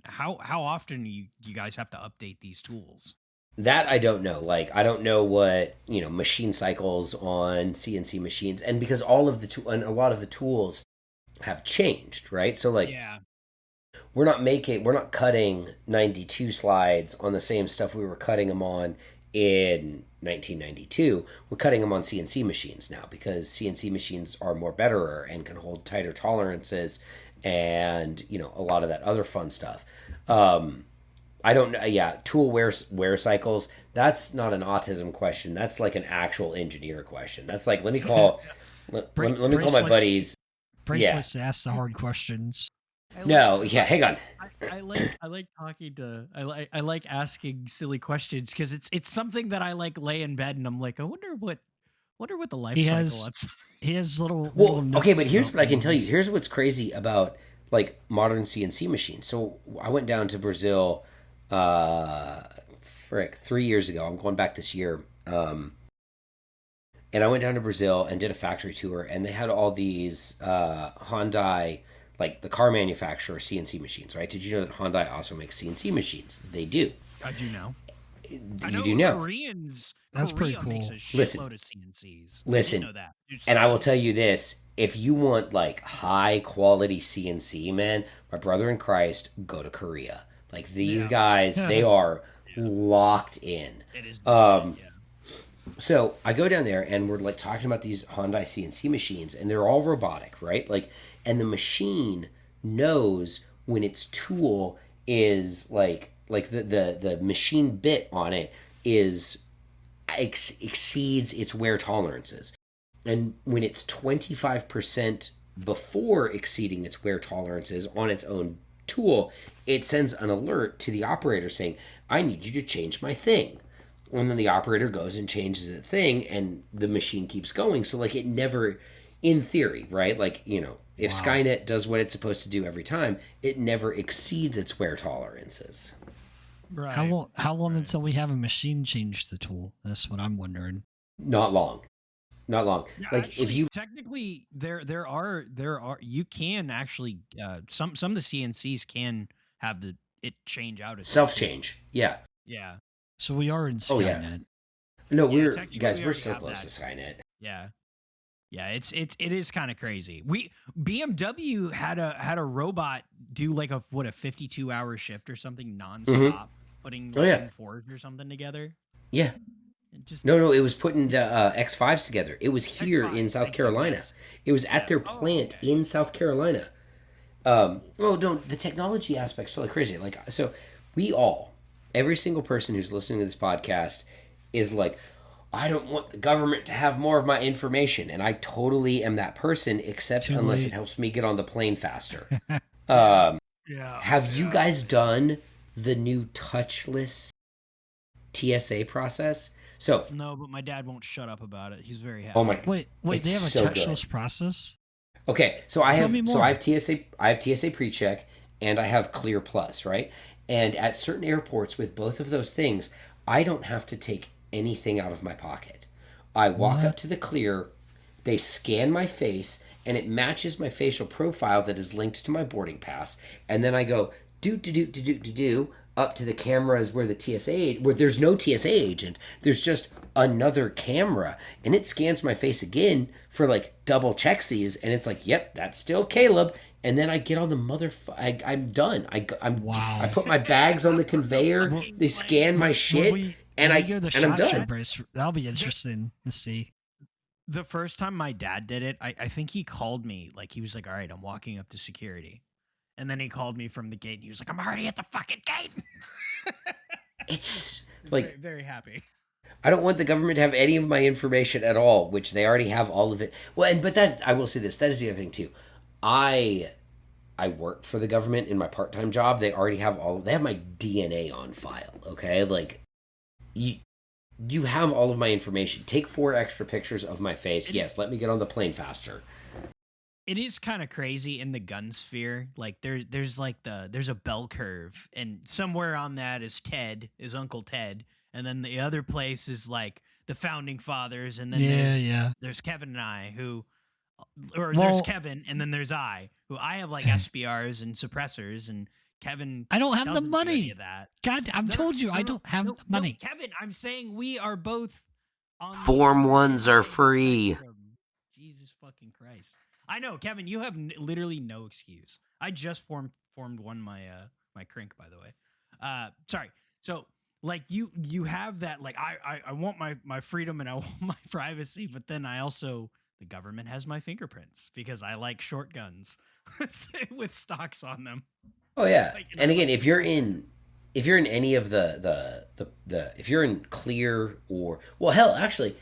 how often do you guys have to update these tools? That I don't know. Like, I don't know what, machine cycles on CNC machines, and because all of and a lot of the tools have changed, right? So like, yeah. We're not cutting 92 slides on the same stuff we were cutting them on in 1992. We're cutting them on CNC machines now, because CNC machines are more betterer and can hold tighter tolerances and, a lot of that other fun stuff. I don't know. Yeah. Tool wear cycles. That's not an autism question. That's like an actual engineer question. That's like, let me call my buddies. Brace likes to ask the hard questions. Hang on. I like talking to. I like asking silly questions, because it's something that I like lay in bed and I'm like, I wonder what the life cycle. He has little. Okay, but here's what I can tell you. Here's what's crazy about like modern CNC machines. So I went down to Brazil, 3 years ago. I'm going back this year. And I went down to Brazil and did a factory tour, and they had all these Hyundai, like the car manufacturer, CNC machines, right? Did you know that Hyundai also makes CNC machines? They do. I do know. You do know. That's pretty cool. Makes a shitload of CNCs. Listen, I know that. And I will tell you this: if you want like high quality CNC, man, my brother in Christ, go to Korea. Like these guys, they are locked in. It is. So I go down there and we're like talking about these Hyundai CNC machines, and they're all robotic, right? Like, and the machine knows when its tool is like the machine bit on it is exceeds its wear tolerances, and when it's 25% before exceeding its wear tolerances on its own tool, it sends an alert to the operator saying, "I need you to change my thing." And then the operator goes and changes the thing, and the machine keeps going. So, like, it never, in theory, right? Like, if Skynet does what it's supposed to do every time, it never exceeds its wear tolerances. Right. How long until we have a machine change the tool? That's what I'm wondering. Not long. Yeah, like, actually, if you technically there are you can actually some of the CNCs can have it change out as self change. Yeah. Yeah. So we are in Skynet. Oh, yeah. No, we're so close to Skynet. Yeah. Yeah, it is kind of crazy. BMW had a robot do like a 52-hour shift or something nonstop, putting Fords or something together. Yeah. No, it was putting the X5s together. It was here in South Carolina. Yes. It was at their plant in South Carolina. The technology aspect's totally crazy. Like, so every single person who's listening to this podcast is like, I don't want the government to have more of my information. And I totally am that person, except unless it helps me get on the plane faster. Have you guys done the new touchless TSA process? So no, but my dad won't shut up about it. He's very happy. Oh my! Wait, they have a touchless process? Okay, so I have TSA pre-check, and I have Clear Plus, right? And at certain airports with both of those things, I don't have to take anything out of my pocket. I walk up to the clear, they scan my face, and it matches my facial profile that is linked to my boarding pass. And then I go do up to the cameras where where there's no TSA agent. There's just another camera, and it scans my face again for like double checksies, and it's like, yep, that's still Caleb. And then I get on the I'm done. I put my bags on the conveyor. They scan my shit, and I'm done. Brace, that'll be interesting to see. The first time my dad did it, I think he called me. Like, he was like, all right, I'm walking up to security. And then he called me from the gate, and he was like, I'm already at the fucking gate. It's like... Very, very happy. I don't want the government to have any of my information at all, which they already have all of it. Well, but that, I will say this, that is the other thing too. I work for the government in my part-time job. They already have they have my DNA on file, okay? Like, you have all of my information. Take 4 extra pictures of my face. Yes, let me get on the plane faster. It is kind of crazy in the gun sphere. Like, there's a bell curve, and somewhere on that is Uncle Ted, and then the other place is like the founding fathers, and then there's Kevin and I there's Kevin, and then there's I have like SBRs and suppressors, and Kevin. I don't have the money. Of that. God, I don't have the money. Kevin, I'm saying we are both on Form 1s are free. Jesus fucking Christ. I know, Kevin, you have literally no excuse. I just formed one my crink, by the way. Sorry. So, like, you have that, like, I want my freedom and I want my privacy, but then the government has my fingerprints because I like short guns with stocks on them. Oh yeah. Like, and again, if you're in any of if you're in clear or, well, hell, actually,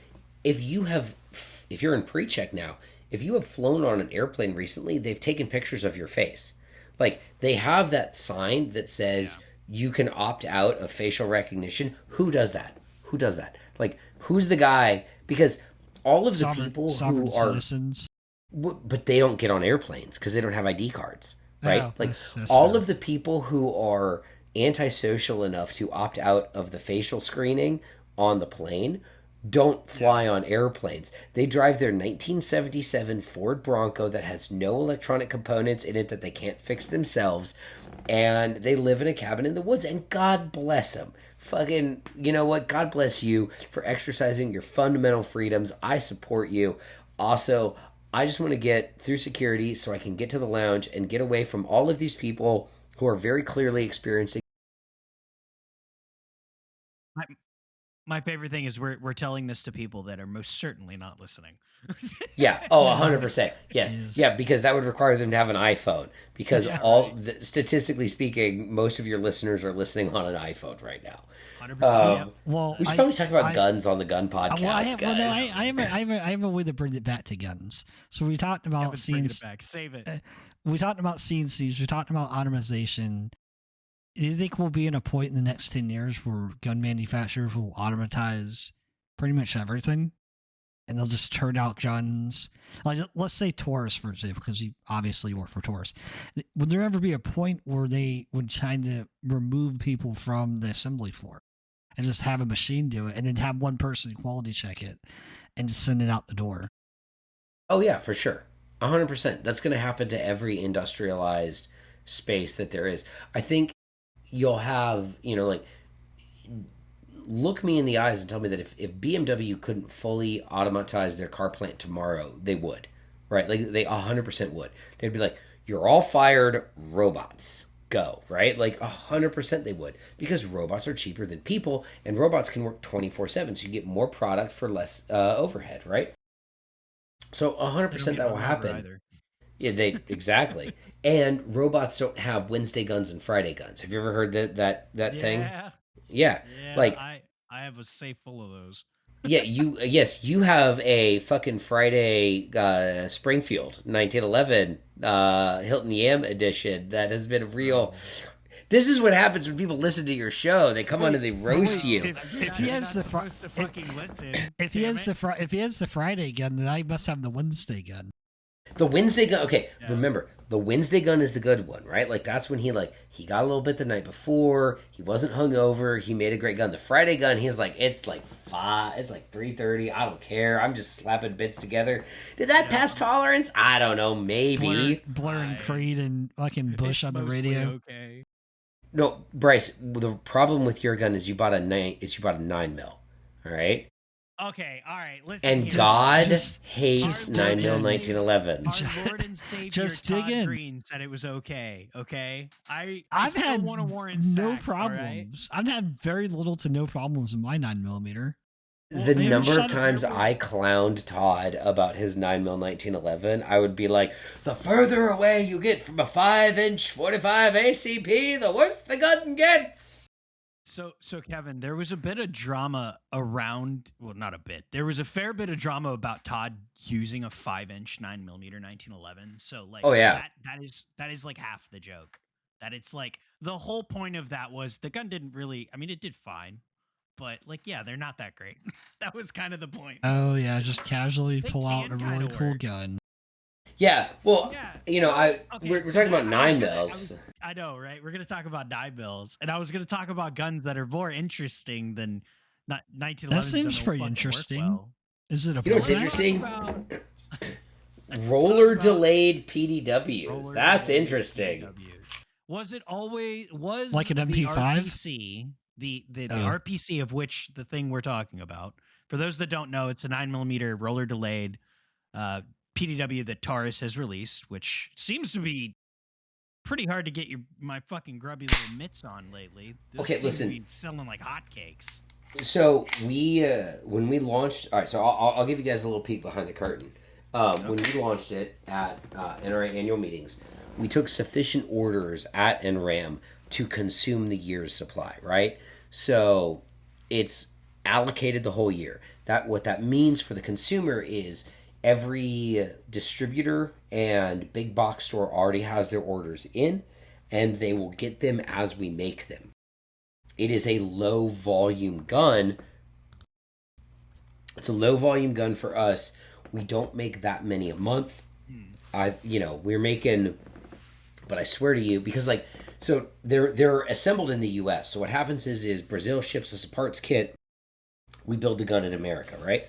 if you're in pre-check now, if you have flown on an airplane recently, they've taken pictures of your face. Like, they have that sign that says you can opt out of facial recognition. Who does that? Like, who's the guy? Because all of the people who are citizens, but they don't get on airplanes because they don't have ID cards, right? Oh, like, that's all fair. of the people who are antisocial enough to opt out of the facial screening on the plane don't fly on airplanes. They drive their 1977 Ford Bronco that has no electronic components in it that they can't fix themselves, and they live in a cabin in the woods, and God bless them. Fucking, you know what? God bless you for exercising your fundamental freedoms. I support you. Also, I just want to get through security so I can get to the lounge and get away from all of these people who are very clearly experiencing. My favorite thing is we're telling this to people that are most certainly not listening. Yeah. Oh, 100%. Yes. Yeah, because that would require them to have an iPhone. Because statistically speaking, most of your listeners are listening on an iPhone right now. 100%. Well, we should probably talk about guns on the gun podcast, guys. I have a way to bring it back to guns. So we talked about scenes. Save it. We talked about CNCs. We talked about automation. Do you think we'll be in a point in the next 10 years where gun manufacturers will automatize pretty much everything? And they'll just turn out guns? Like, let's say Taurus, for example, because you obviously work for Taurus. Would there ever be a point where they would try to remove people from the assembly floor and just have a machine do it and then have one person quality check it and just send it out the door? Oh, yeah, for sure. 100%. That's going to happen to every industrialized space that there is. I think you'll have, like, look me in the eyes and tell me that if BMW couldn't fully automatize their car plant tomorrow, they would, right? Like, they 100% would. They'd be like, you're all fired, robots, go, right? Like, 100% they would, because robots are cheaper than people, and robots can work 24/7, so you get more product for less overhead, right? So 100% that will happen. Yeah, exactly. And robots don't have Wednesday guns and Friday guns. Have you ever heard that thing? Yeah. Like, I have a safe full of those. Yeah, you have a fucking Friday Springfield 1911 Hilton Yam edition that has been real. This is what happens when people listen to your show. They come on and they roast you. If he has the Friday gun, then I must have the Wednesday gun. The Wednesday gun. Okay, Yeah. remember the Wednesday gun is the good one, right? Like that's when he got a little bit the night before. He wasn't hungover. He made a great gun. The Friday gun, he's like, it's like 3:30. I don't care. I'm just slapping bits together. Did that pass tolerance? I don't know. Maybe. Blurring Creed and fucking Bush on the radio. Okay. No, Bryce. The problem with your gun is you bought a 9mm. All right. Okay, all right. Listen, And here. God just- hates just 9mm dig in. 1911. Our Lord and Savior Just Todd dig in. Green said it was okay. Okay, I I've still had want to warrant no sacks, all right? problems. I've had very little to no problems in my 9mm. The Well, number of shut up, times everyone. I clowned Todd about his 9mm 1911, I would be like, the further away you get from a 5-inch 45 ACP, the worse the gun gets. So Kevin, there was a bit of drama around. Well, not a bit. There was a fair bit of drama about Todd using a 5-inch 9mm 1911. So like, Oh, yeah. that is like half the joke. That it's like the whole point of that was the gun didn't really. I mean, it did fine, but like, yeah, they're not that great. That was kind of the point. Oh yeah, just casually They pull out can a really kinda cool work. gun. Yeah, well, Yeah, you know, so- okay, we're so talking now about I 9mm. I know, right? We're gonna talk about 9mm, and I was gonna talk about guns that are more interesting than 1911. That seems pretty interesting. Is it a You know what's black? interesting? Let's Roller talk about delayed PDWs. roller That's delayed interesting. PWs. Was it always Like an the MP5? RPC, the Oh. RPC of which the thing we're talking about? For those that don't know, it's a 9mm roller delayed PDW that Taurus has released, which seems to be pretty hard to get my fucking grubby little mitts on lately. Those Okay, seem listen. to be selling like hotcakes. So we, when we launched, all right. So I'll give you guys a little peek behind the curtain. When we launched it at NRA annual meetings, we took sufficient orders at NRAM to consume the year's supply. Right. So it's allocated the whole year. What that means for the consumer is every distributor and big box store already has their orders in, and they will get them as we make them. It is a low volume gun. It's a low volume gun for us. We don't make that many a month. We're making, but I swear to you, because like, so they're assembled in the U.S. So what happens is Brazil ships us a parts kit. We build the gun in America, right?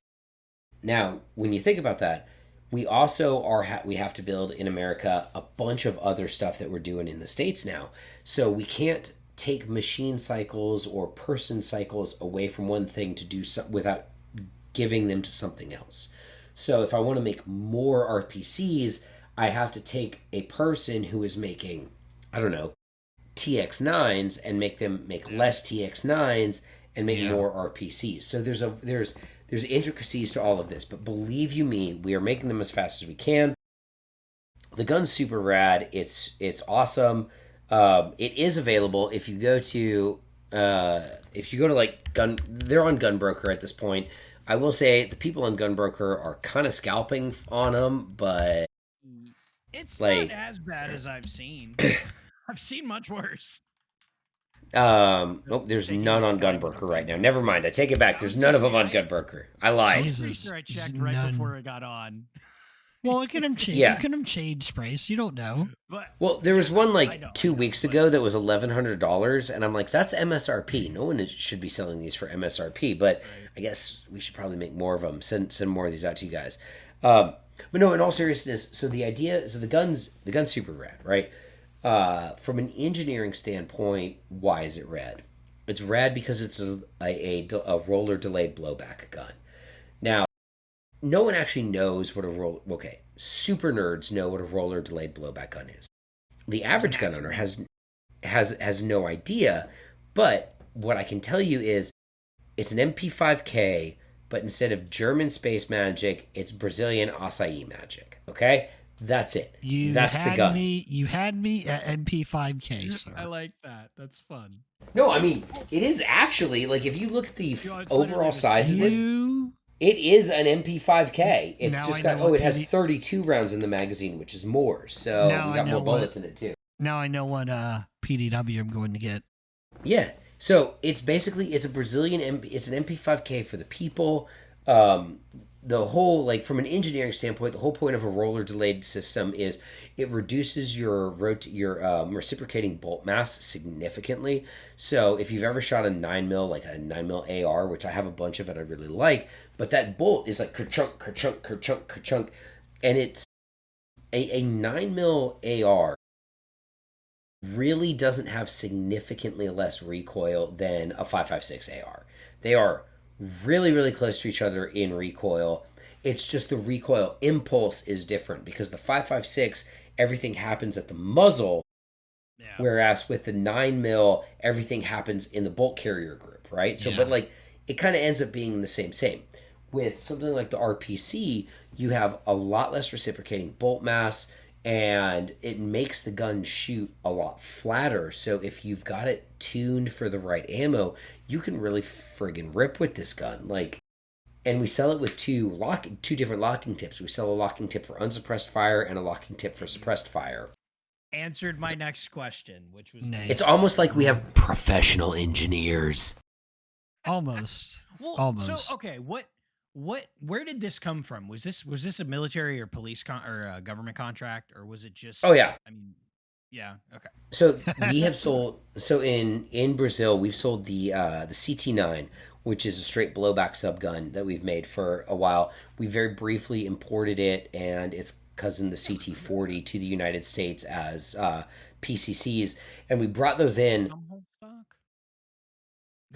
Now, when you think about that, we also we have to build in America a bunch of other stuff that we're doing in the States now. So we can't take machine cycles or person cycles away from one thing to do something without giving them to something else. So if I want to make more RPCs, I have to take a person who is making, I don't know, TX9s and make them make less TX9s and make more RPCs. So there's intricacies to all of this, but believe you me, we are making them as fast as we can. The gun's super rad. It's awesome. It is available if you go to like gun. They're on Gunbroker at this point. I will say the people on Gunbroker are kind of scalping on them, but It's like, not as bad as I've seen. I've seen much worse. there's none on Gunbroker right now. Never mind. I take it back. There's none of them on Gunbroker. I lied. Jesus. Pretty sure I checked None. right before I got on. Well, it could have changed. Yeah. It could have changed price. You don't know. But Well, there was one I like know, 2 weeks ago that was $1,100, and I'm like, that's MSRP. No one should be selling these for MSRP, but I guess we should probably make more of them. Send more of these out to you guys. But no, in all seriousness, so the gun's super rad, right? From an engineering standpoint, why is it rad? It's rad because it's a roller delayed blowback gun. Now, no one actually knows what super nerds know what a roller delayed blowback gun is. The average gun owner has no idea, but what I can tell you is it's an MP5K, but instead of German space magic, it's Brazilian acai magic. Okay? That's it. That's the gun. You had me at MP5K, sir. I like that. That's fun. No, I mean, it is actually, like, if you look at the Yo, it's overall literally size of this, You it is an MP5K. It's Now just I know got, what it has PD 32 rounds in the magazine, which is more. So Now we I got know more what- bullets in it, too. now I know what PDW I'm going to get. Yeah. So it's basically, it's a Brazilian, it's an MP5K for the people. the whole, like, from an engineering standpoint, the whole point of a roller delayed system is it reduces your reciprocating bolt mass significantly. So if you've ever shot a 9mm, like a 9mm AR, which I have a bunch of it I really like, but that bolt is like ka-chunk, ka-chunk, ka-chunk, ka-chunk, and it's a 9mm AR really doesn't have significantly less recoil than a 5.56 AR. They are really, really close to each other in recoil. It's just the recoil impulse is different because the 5.56, everything happens at the muzzle, whereas with the 9mm, everything happens in the bolt carrier group, right? So, but like, it kind of ends up being the same. With something like the RPC, you have a lot less reciprocating bolt mass, and it makes the gun shoot a lot flatter. So if you've got it tuned for the right ammo, you can really friggin' rip with this gun. Like, and we sell it with two different locking tips. We sell a locking tip for unsuppressed fire and a locking tip for suppressed fire. Answered my next question, which was Nice. It's almost like we have professional engineers. Almost. Well, Almost. So okay, where did this come from? Was this a military or police or a government contract, or was it just? Oh yeah. I mean, yeah. Okay. So we have sold. So in Brazil, we've sold the CT9, which is a straight blowback subgun that we've made for a while. We very briefly imported it and its cousin, the CT40, to the United States as PCCs, and we brought those in.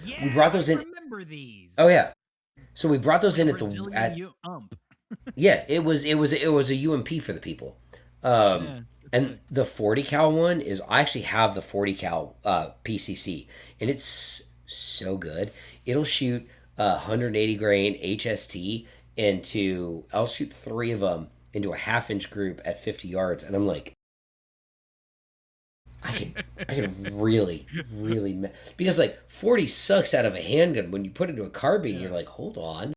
Yeah, we brought those in. Remember these? Oh yeah. So we brought those in at yeah, it was a UMP for the people. And sick. The 40 cal one is, I actually have the 40 cal PCC, and it's so good. It'll shoot 180 grain HST I'll shoot 3 of them into a half-inch group at 50 yards, and I'm like, I could really, really... Because, like, 40 sucks out of a handgun. When you put it into a carbine, you're like, hold on.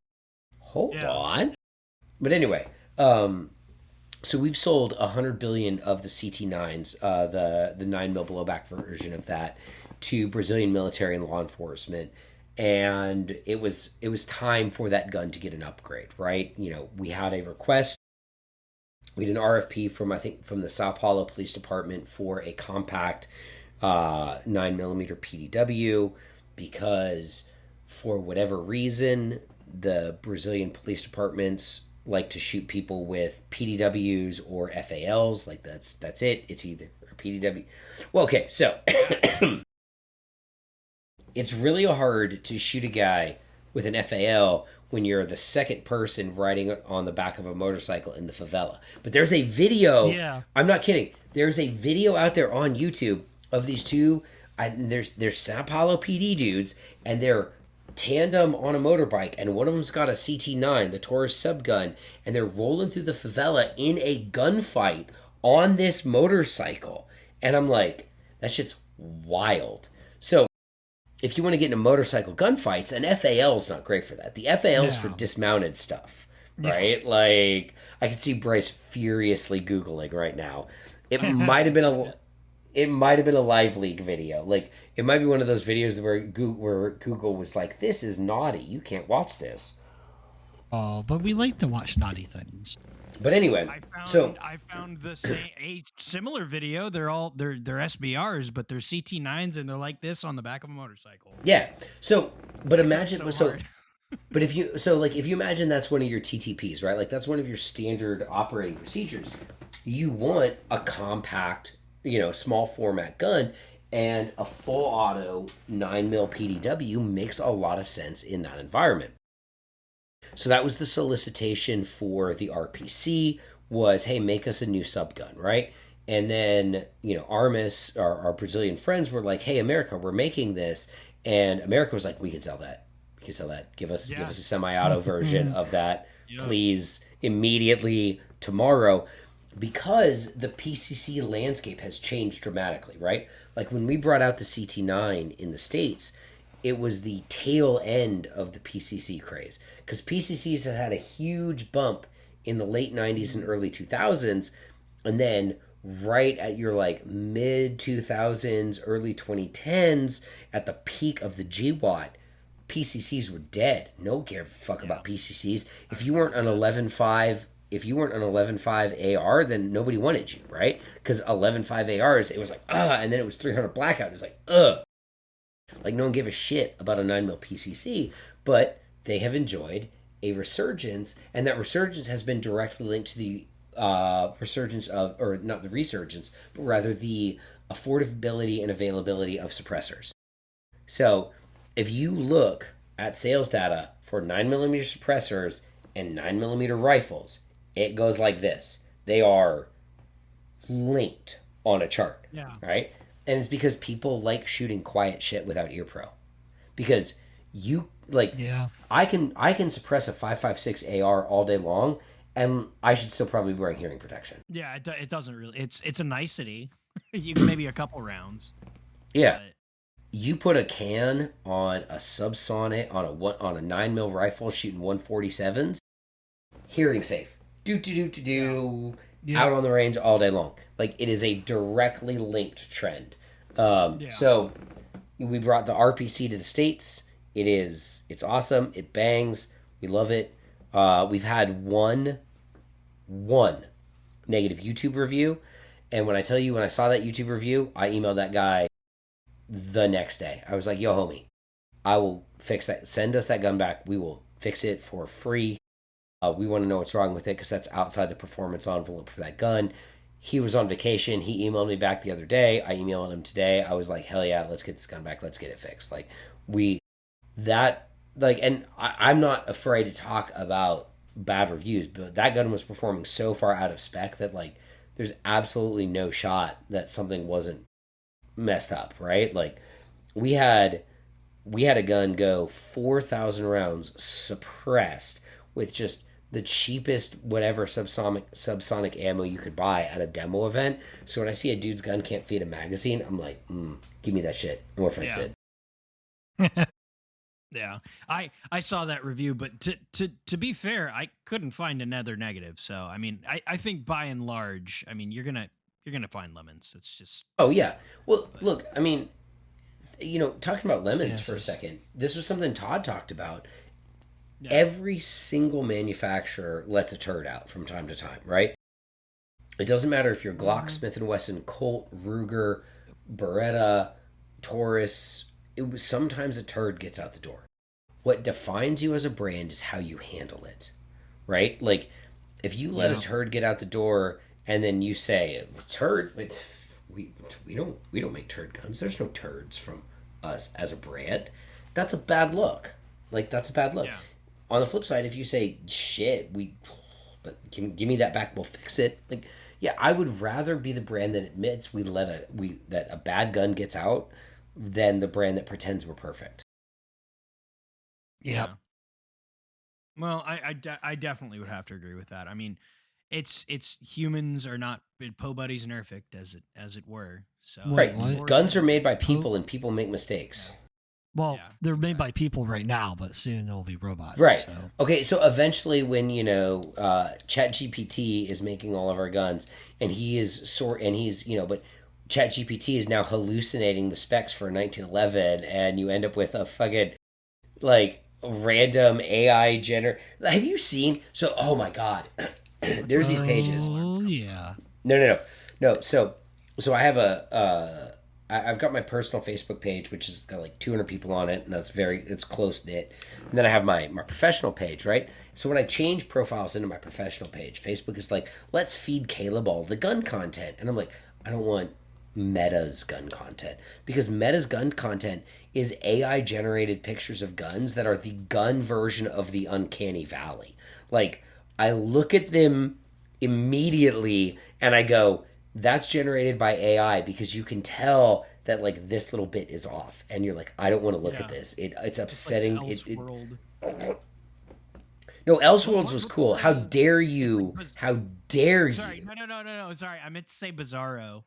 But anyway, so we've sold 100 billion of the CT9s, the 9mm blowback version of that, to Brazilian military and law enforcement. And it was time for that gun to get an upgrade, right? You know, we had a request. We did an RFP from the Sao Paulo Police Department for a compact 9mm PDW, because for whatever reason, the Brazilian police departments like to shoot people with PDWs or FALs. Like that's it. It's either a PDW. Well, okay, so it's really hard to shoot a guy with an FAL when you're the second person riding on the back of a motorcycle in the favela. But there's a video. Yeah. I'm not kidding. There's a video out there on YouTube of these two. There's Sao Paulo PD dudes, and they're tandem on a motorbike, and one of them's got a CT9, the Taurus subgun, and they're rolling through the favela in a gunfight on this motorcycle. And I'm like, that shit's wild. So if you want to get into motorcycle gunfights, an FAL is not great for that. The FAL is for dismounted stuff, right? Yeah. Like, I can see Bryce furiously Googling right now. It might have been a Live League video. Like, it might be one of those videos where Google was like, this is naughty. You can't watch this. Oh, but we like to watch naughty things. But anyway, I found a similar video. They're SBRs, but they're CT9s, and they're like this on the back of a motorcycle. Yeah. So, but imagine but if you imagine that's one of your TTPs, right? Like, that's one of your standard operating procedures. You want a compact, small format gun, and a full auto 9mm PDW makes a lot of sense in that environment. So that was the solicitation for the RPC, was, hey, make us a new subgun, right? And then, Armis, our Brazilian friends, were like, hey, America, we're making this. And America was like, we can sell that. Give us a semi-auto version of that, please, immediately, tomorrow. Because the PCC landscape has changed dramatically, right? Like, when we brought out the CT9 in the States, it was the tail end of the PCC craze. Because PCCs had a huge bump in the late 90s and early 2000s. And then right at your mid 2000s, early 2010s, at the peak of the GWAT, PCCs were dead. No one cared a fuck about PCCs. If you weren't an 11.5, AR, then nobody wanted you, right? Because 11.5 ARs, it was like, and then it was 300 blackout. It was like, Like, no one gave a shit about a 9mm PCC, but they have enjoyed a resurgence, and that resurgence has been directly linked to the resurgence of, or not the resurgence, but rather the affordability and availability of suppressors. So, if you look at sales data for 9mm suppressors and 9mm rifles, it goes like this. They are linked on a chart, right? And it's because people like shooting quiet shit without ear pro. Because you, like, I can suppress a 5.56 AR all day long, and I should still probably be wearing hearing protection. Yeah, it doesn't really. It's a nicety. You can maybe a couple rounds. Yeah. But you put a can on a subsonic on a 9mm rifle shooting 147s, hearing safe. Out on the range all day long. Like, it is a directly linked trend. So we brought the RPC to the States. It's awesome. It bangs. We love it. We've had one negative YouTube review. And when I tell you, when I saw that YouTube review, I emailed that guy the next day. I was like, yo, homie, I will fix that. Send us that gun back. We will fix it for free. We want to know what's wrong with it because that's outside the performance envelope for that gun. He was on vacation. He emailed me back the other day. I emailed him today. I was like, hell yeah, let's get this gun back. Let's get it fixed. And I'm not afraid to talk about bad reviews, but that gun was performing so far out of spec that, like, there's absolutely no shot that something wasn't messed up, right? Like, we had a gun go 4,000 rounds suppressed with just the cheapest whatever subsonic ammo you could buy at a demo event. So when I see a dude's gun can't feed a magazine, I'm like, give me that shit and we'll fix it. Yeah, I saw that review, but to be fair, I couldn't find another negative. So I mean, I think by and large, I mean, you're gonna find lemons. It's just Well, look, I mean, talking about lemons for a second, this was something Todd talked about. Yeah. Every single manufacturer lets a turd out from time to time, right? It doesn't matter if you're Glock, Smith & Wesson, Colt, Ruger, Beretta, Taurus. Sometimes a turd gets out the door. What defines you as a brand is how you handle it, right? Like, if you let a turd get out the door and then you say, turd, we don't make turd guns. There's no turds from us as a brand. That's a bad look. Like, that's a bad look. Yeah. On the flip side, if you say, shit, give me that back, we'll fix it. Like, yeah, I would rather be the brand that admits that a bad gun gets out than the brand that pretends we're perfect. Yeah. Well, I definitely would have to agree with that. I mean, it's humans are not po buddies and perfect as it were. So right, guns are made by people and people make mistakes. Yeah. Well, they're made by people right now, but soon they'll be robots. Right. So. Okay, so eventually when, ChatGPT is making all of our guns and but ChatGPT is now hallucinating the specs for 1911 and you end up with a fucking, like, random AI Have you seen? So, oh my God. There's these pages. Oh, yeah. No. So I have I've got my personal Facebook page, which has got like 200 people on it, and it's close knit. And then I have my professional page, right? So when I change profiles into my professional page, Facebook is like, let's feed Caleb all the gun content. And I'm like, I don't want Meta's gun content, because Meta's gun content is AI generated pictures of guns that are the gun version of the Uncanny Valley. Like, I look at them immediately and I go, that's generated by AI, because you can tell that, like, this little bit is off, and you're like, I don't want to look at this. It's upsetting. Like no, Elseworlds was cool. How dare you? How dare you? Sorry, no. Sorry, I meant to say Bizarro.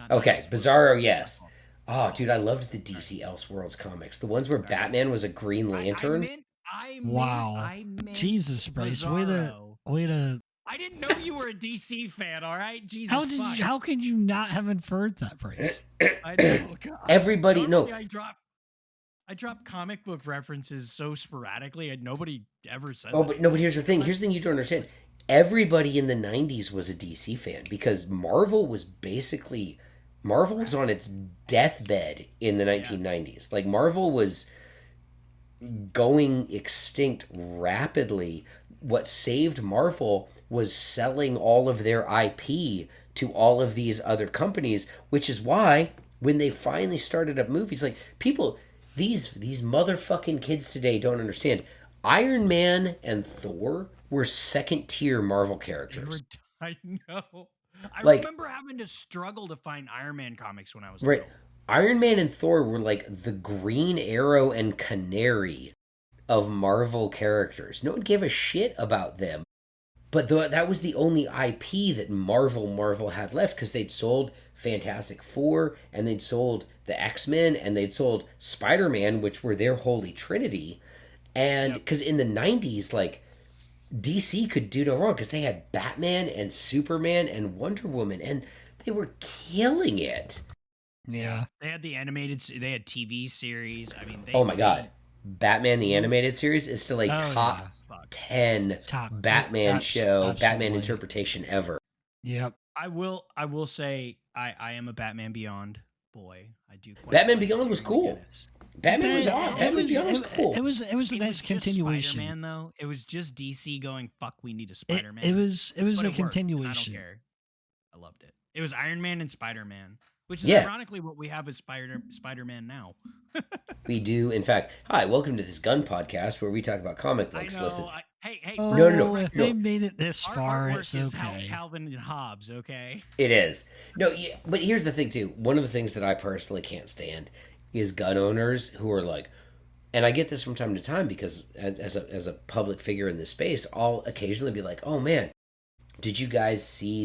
Okay, Bizarro, yes. Oh, dude, I loved the DC Elseworlds comics. The ones where Batman was a Green Lantern. I meant Jesus, Bryce, way to. I didn't know you were a DC fan, all right? Jesus. How could you not have inferred that, Bryce? I know. God. Everybody, no. I drop comic book references so sporadically, and nobody ever says. Oh, but here's the thing. Here's the thing you don't understand. Everybody in the '90s was a DC fan because Marvel was on its deathbed in the 1990s. Like Marvel was going extinct rapidly. What saved Marvel was selling all of their IP to all of these other companies, which is why when they finally started up movies, like people, these motherfucking kids today don't understand. Iron Man and Thor were second tier Marvel characters. I know. I Like- remember having to struggle to find Iron Man comics when I was Right. little. Iron Man and Thor were like the Green Arrow and Canary of Marvel characters. No one gave a shit about them. But that was the only IP that Marvel had left because they'd sold Fantastic Four and they'd sold the X-Men and they'd sold Spider-Man, which were their holy trinity. And because in the 90s, like, DC could do no wrong because they had Batman and Superman and Wonder Woman and they were killing it. Yeah. They had the animated, they had TV series. I mean, Oh my God. Batman the Animated Series is still a top 10 Top Batman show, absolutely. Batman interpretation ever. Yep. I will say I am a Batman Beyond boy. I do. Batman Beyond was cool. Batman was It Batman Beyond was cool. It was a nice continuation. Spider-Man though. It was just DC going, "Fuck, we need a Spider-Man." It was But a it worked, continuation. and I don't care. I loved it. It was Iron Man and Spider-Man, which is Yeah. ironically what we have as Spider-Man now. We do, in fact. Hi, welcome to this gun podcast where we talk about comic books. I know. Listen, Hey. Oh, No. if they made it this Our far, artwork it's is how okay. Calvin and Hobbes. Okay. it is. No, yeah, but here's the thing too. One of the things that I personally can't stand is gun owners who are like, and I get this from time to time because as a public figure in this space, I'll occasionally be like, "Oh man, did you guys see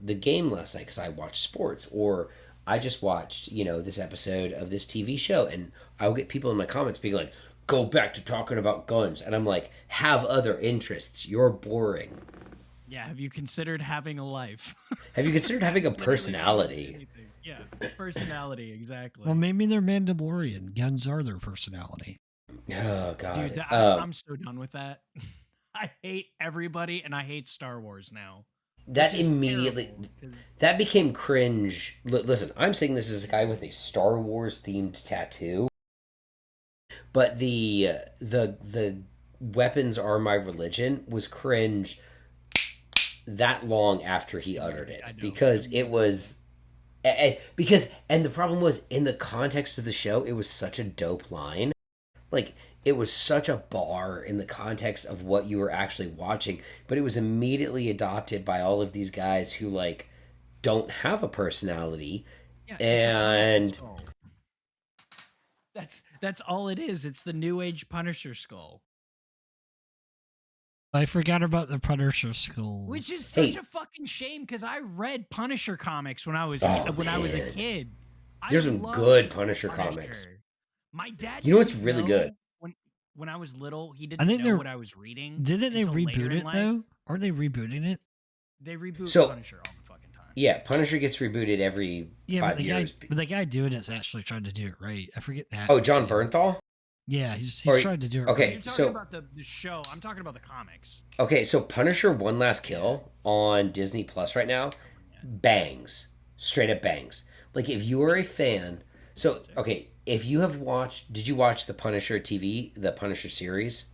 the game last night?" Because I watch sports, or I just watched this episode of this TV show, and I'll get people in my comments being like, "Go back to talking about guns," and I'm like, "Have other interests. You're boring. Yeah. Have you considered having a life? Have you considered having a personality?" Anything. Yeah. Personality. Exactly. Well, maybe they're Mandalorian. Guns are their personality. Oh God. Dude, I'm so done with that. I hate everybody, and I hate Star Wars now. That Which is immediately terrible, 'cause- that became cringe. Listen, I'm saying this as a guy with a Star Wars themed tattoo, but the weapons are my religion was cringe that long after he uttered I it know. because it was and the problem was in the context of the show it was such a dope line. Like, it was such a bar in the context of what you were actually watching, but it was immediately adopted by all of these guys who, like, don't have a personality. Yeah, And- it's a Punisher skull. That's all it is. It's the New Age Punisher skull, I forgot about the Punisher skulls. which is Hey. such a fucking shame because I read Punisher comics when I was Oh, when I was a man. kid. I There's some loved good Punisher comics. My dad. You know what's didn't really know good? When I was little, he didn't I think know they're- what I was reading. Didn't they until later reboot in it life. though? Aren't they rebooting it? They reboot So- Punisher all the fucking time. Yeah, Punisher gets rebooted every Yeah, 5 but the years. guy doing it's actually trying to do it right. I forget that. Oh, John Bernthal? Yeah, he's Or- trying to do it okay. You're right. talking so- about the show. I'm talking about the comics. Okay, so Punisher One Last Kill on Disney Plus right now bangs. Straight up bangs. Like, if you are a fan... So, okay, if you have watched... Did you watch the Punisher TV, the Punisher series?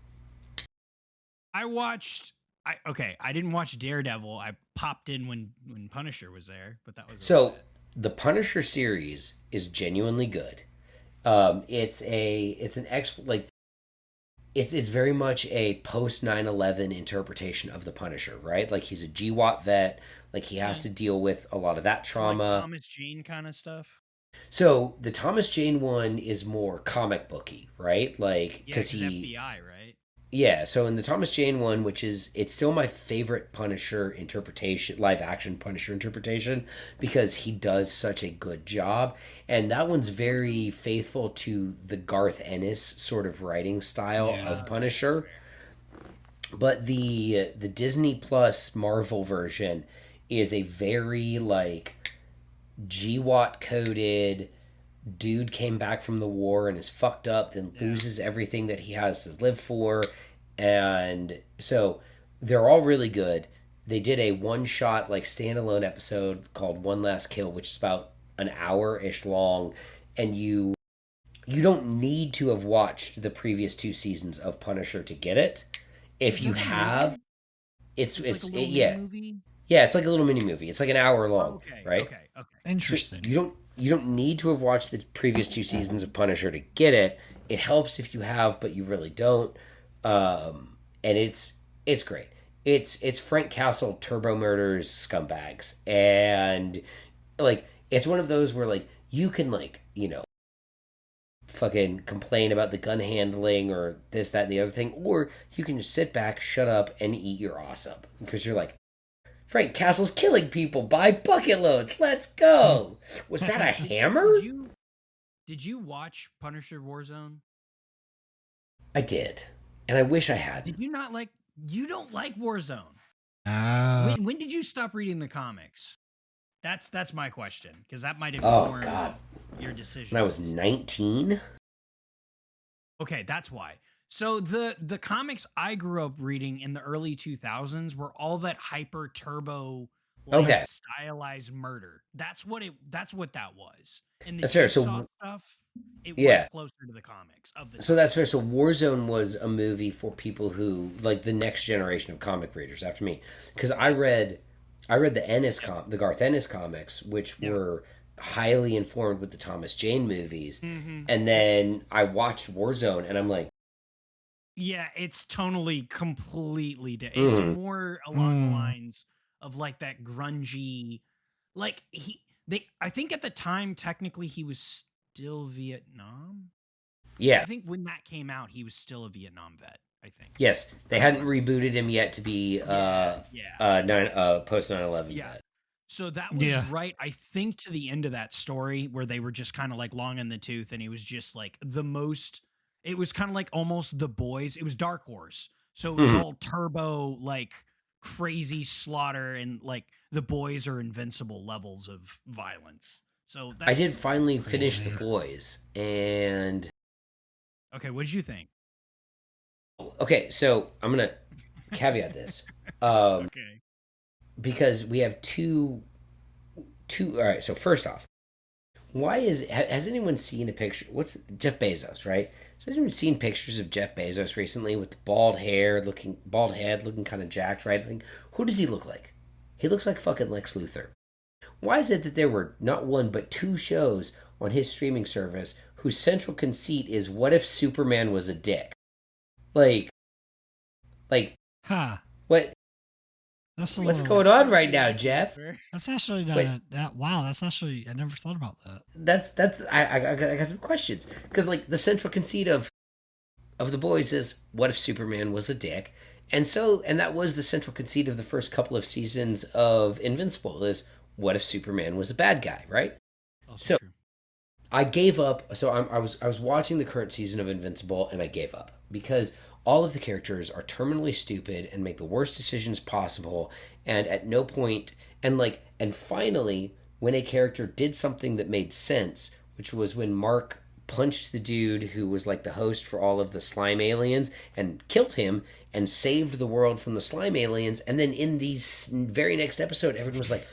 I watched. I didn't watch Daredevil. I popped in when Punisher was there, but that was So, about it. the Punisher series is genuinely good. It's very much a post 9/11 interpretation of the Punisher, right? Like, he's a GWAT vet, like he has to deal with a lot of that trauma. Like Thomas Jane kind of stuff. So the Thomas Jane one is more comic booky, right? Like, Yeah, because because he, FBI, right? yeah. So in the Thomas Jane one, it's still my favorite Punisher interpretation, live action Punisher interpretation, because he does such a good job, and that one's very faithful to the Garth Ennis sort of writing style of Punisher. But the Disney Plus Marvel version is a very, like, GWAT coded, dude came back from the war and is fucked up, then loses everything that he has to live for. And so they're all really good. They did a one-shot, like, standalone episode called One Last Kill, which is about an hour-ish long. And you don't need to have watched the previous 2 seasons of Punisher to get it. If you have, it's like a little yeah. movie? Yeah, it's like a little mini movie. It's like an hour long, right? Okay. Interesting. So you don't need to have watched the previous 2 seasons of Punisher to get it. It helps if you have, but you really don't. And it's great. It's Frank Castle Turbo Murders Scumbags, and like it's one of those where like you can like fucking complain about the gun handling or this, that, and the other thing, or you can just sit back, shut up, and eat your ass up because you're like, Frank Castle's killing people by bucket loads. Let's go. Was that a hammer? Did you watch Punisher Warzone? I did, and I wish I had. Did you not like? You don't like Warzone. When did you stop reading the comics? That's my question, because that might have informed your decision. When I was 19. Okay, that's why. So the comics I grew up reading in the early 2000s were all that hyper turbo, stylized murder. That's what that was. And the Jigsaw stuff, it was closer to the comics of the. So that's fair. So Warzone was a movie for people who like the next generation of comic readers after me, because I read the Garth Ennis comics, which were highly informed with the Thomas Jane movies, and then I watched Warzone, and I'm like. Yeah, it's tonally completely different. It's more along the lines of like that grungy, like I think at the time technically he was still Vietnam. Yeah, I think when that came out, he was still a Vietnam vet. I think. Yes, they hadn't rebooted him yet to be post 9/11 vet. So that was right, I think, to the end of that story where they were just kind of like long in the tooth, and he was just like the most. It was kind of like almost The Boys. It was Dark Horse. So it was all turbo, like crazy slaughter, and like The Boys are invincible levels of violence. So I did finally finish The Boys, and okay, what did you think? Okay, so I'm gonna caveat this, okay, because we have two. All right, so first off, has anyone seen a picture? What's Jeff Bezos, right? So has anyone seen pictures of Jeff Bezos recently with the bald head, looking kind of jacked, right? Like, who does he look like? He looks like fucking Lex Luthor. Why is it that there were not 1 but 2 shows on his streaming service whose central conceit is what if Superman was a dick? Like, what? What's going on right now, Jeff? That's actually not wow. That's actually, I never thought about that. I got some questions, because like the central conceit of The Boys is what if Superman was a dick, and that was the central conceit of the first couple of seasons of Invincible is what if Superman was a bad guy, right? Also true. I gave up. So I was watching the current season of Invincible, and I gave up because all of the characters are terminally stupid and make the worst decisions possible, and at no point, and finally, when a character did something that made sense, which was when Mark punched the dude who was like the host for all of the slime aliens and killed him and saved the world from the slime aliens, and then in the very next episode, everyone was like,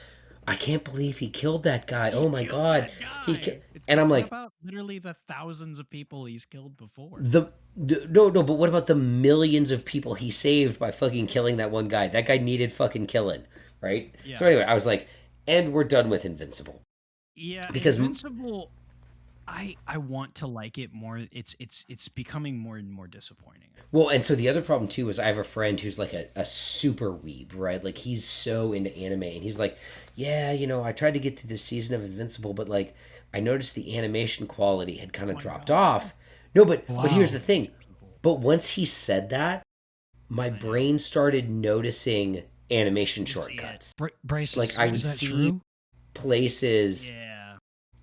I can't believe he killed that guy. Oh my god. And I'm like, about literally the thousands of people he's killed before. No, but what about the millions of people he saved by fucking killing that one guy? That guy needed fucking killing, right? Yeah. So anyway, I was like, and we're done with Invincible. Yeah, because Invincible, I want to like it more. It's becoming more and more disappointing. Well, and so the other problem too is I have a friend who's like a super weeb, right? Like he's so into anime, and he's like, yeah, I tried to get to this season of Invincible, but like I noticed the animation quality had kind of dropped off. No, but here's the thing. But once he said that, my brain started noticing animation shortcuts. Braces, I would see places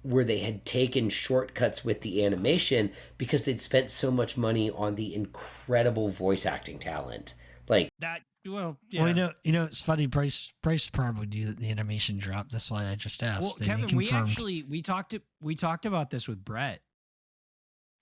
where they had taken shortcuts with the animation because they'd spent so much money on the incredible voice acting talent. Like that well, yeah. Well, it's funny. Bryce probably knew that the animation dropped. That's why I just asked. Well, And he Kevin, confirmed. we talked about this with Brett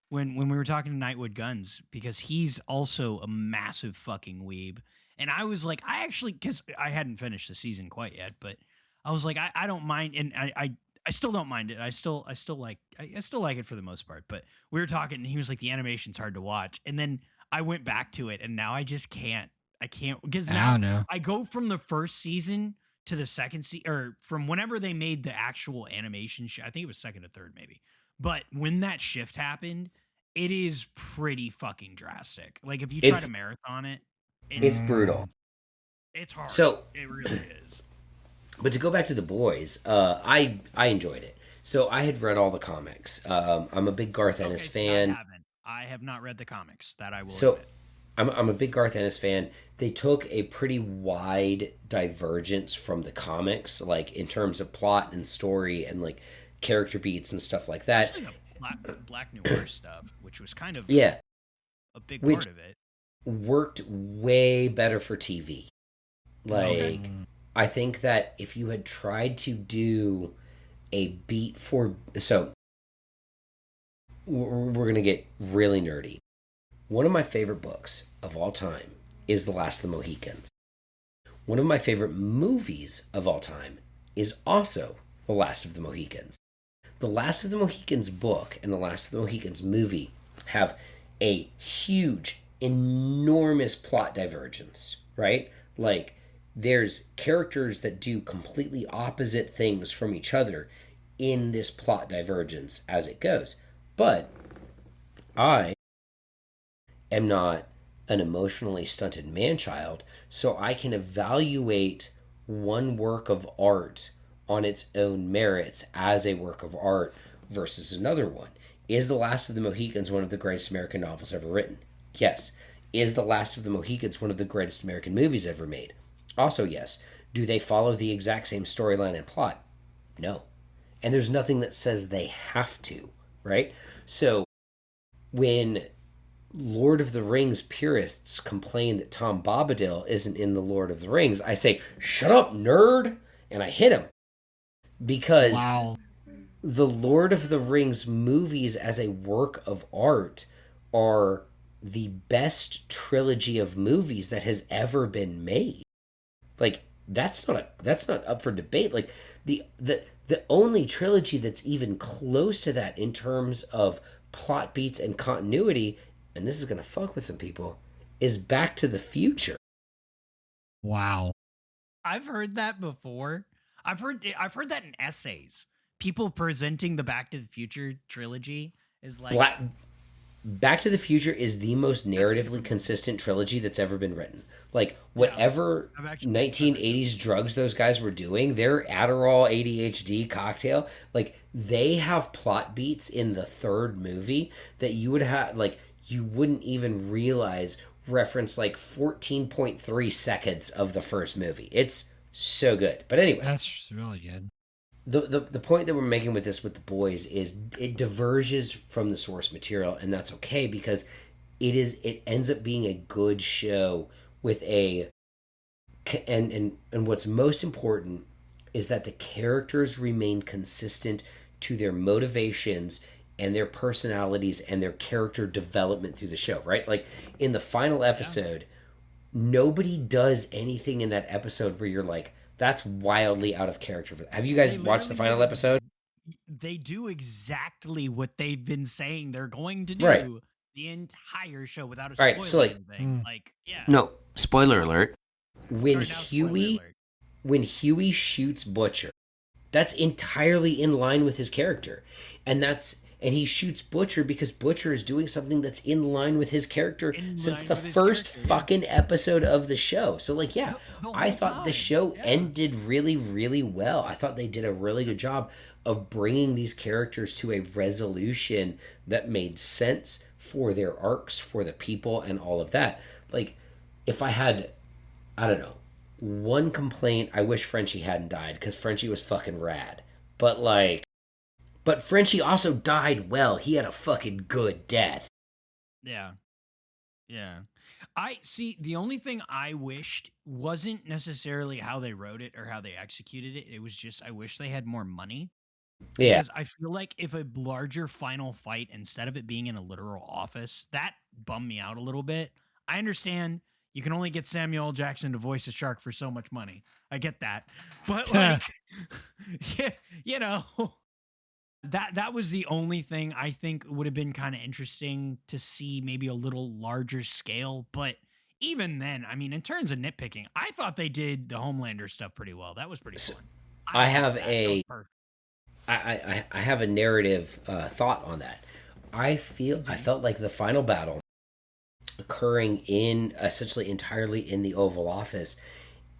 when we were talking to Nightwood Guns, because he's also a massive fucking weeb. And I was like, because I hadn't finished the season quite yet, but I was like, I don't mind, and I still don't mind it. I still like it for the most part. But we were talking, and he was like, the animation's hard to watch, and then I went back to it, and now I just can't. I can't, because I now don't know. I go from the first season to the second season, or from whenever they made the actual animation. I think it was second or third, maybe. But when that shift happened, it is pretty fucking drastic. Like if you try to marathon it, it's brutal. It's hard. So it really is. But to go back to the boys, I enjoyed it. So I had read all the comics. I'm a big Garth Ennis fan. I have not read the comics. That I will. So admit. I'm a big Garth Ennis fan. They took a pretty wide divergence from the comics, like in terms of plot and story and like character beats and stuff like that. Especially the Black Noir stuff, which was kind of a big part of it. Worked way better for TV. Like, okay. I think that if you had tried to do a beat for... So, we're going to get really nerdy. One of my favorite books of all time is The Last of the Mohicans. One of my favorite movies of all time is also The Last of the Mohicans. The Last of the Mohicans book and The Last of the Mohicans movie have a huge, enormous plot divergence, right? Like, there's characters that do completely opposite things from each other in this plot divergence as it goes. But I am not an emotionally stunted man-child, so I can evaluate one work of art on its own merits as a work of art versus another one. Is The Last of the Mohicans one of the greatest American novels ever written? Yes. Is The Last of the Mohicans one of the greatest American movies ever made? Also yes. Do they follow the exact same storyline and plot? No. And there's nothing that says they have to, right? So when Lord of the Rings purists complain that Tom Bombadil isn't in the Lord of the Rings, I say, shut up, nerd! And I hit him. Because the Lord of the Rings movies as a work of art are the best trilogy of movies that has ever been made. Like, that's not up for debate. Like, the only trilogy that's even close to that in terms of plot beats and continuity, and this is going to fuck with some people, is Back to the Future. Wow. I've heard that before. I've heard that in essays. People presenting the Back to the Future trilogy is like... Back to the Future is the most narratively consistent trilogy that's ever been written. Like, whatever 1980s drugs those guys were doing, their Adderall ADHD cocktail, like, they have plot beats in the third movie that you would have, like, you wouldn't even realize reference, like, 14.3 seconds of the first movie. It's so good. But anyway. That's really good. The point that we're making with this with the boys is it diverges from the source material, and that's okay because it ends up being a good show with a and what's most important is that the characters remain consistent to their motivations and their personalities and their character development through the show, right? Like in the final episode, nobody does anything in that episode where you're like, that's wildly out of character. Have you guys watched the final episode? They do exactly what they've been saying they're going to do the entire show without a spoiler anything. No, spoiler alert. When Huey shoots Butcher, that's entirely in line with his character. And he shoots Butcher because Butcher is doing something that's in line with his character since the first fucking episode of the show. So, like, I thought the show ended really, really well. I thought they did a really good job of bringing these characters to a resolution that made sense for their arcs, for the people, and all of that. Like, if I had, I don't know, one complaint, I wish Frenchie hadn't died because Frenchie was fucking rad. But Frenchie also died well. He had a fucking good death. Yeah. Yeah. I see. The only thing I wished wasn't necessarily how they wrote it or how they executed it. It was just I wish they had more money. Yeah. Because I feel like if a larger final fight, instead of it being in a literal office, that bummed me out a little bit. I understand you can only get Samuel L. Jackson to voice a shark for so much money. I get that. But like, yeah, you know, that was the only thing I think would have been kind of interesting to see, maybe a little larger scale. But even then, I mean, in terms of nitpicking, I thought they did the Homelander stuff pretty well. That was pretty fun. I have thought that was a perfect. I have a narrative thought on that. I felt like the final battle occurring in essentially entirely in the Oval Office,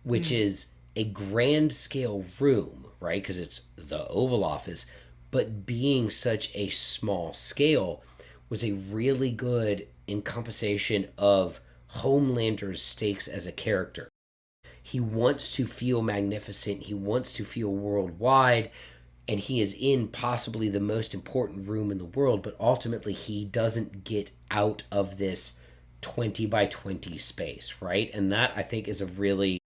which is a grand scale room, right? Because it's the Oval Office, but being such a small scale was a really good encompassation of Homelander's stakes as a character. He wants to feel magnificent. He wants to feel worldwide. And he is in possibly the most important room in the world, but ultimately he doesn't get out of this 20 by 20 space, right? And that, I think, is a really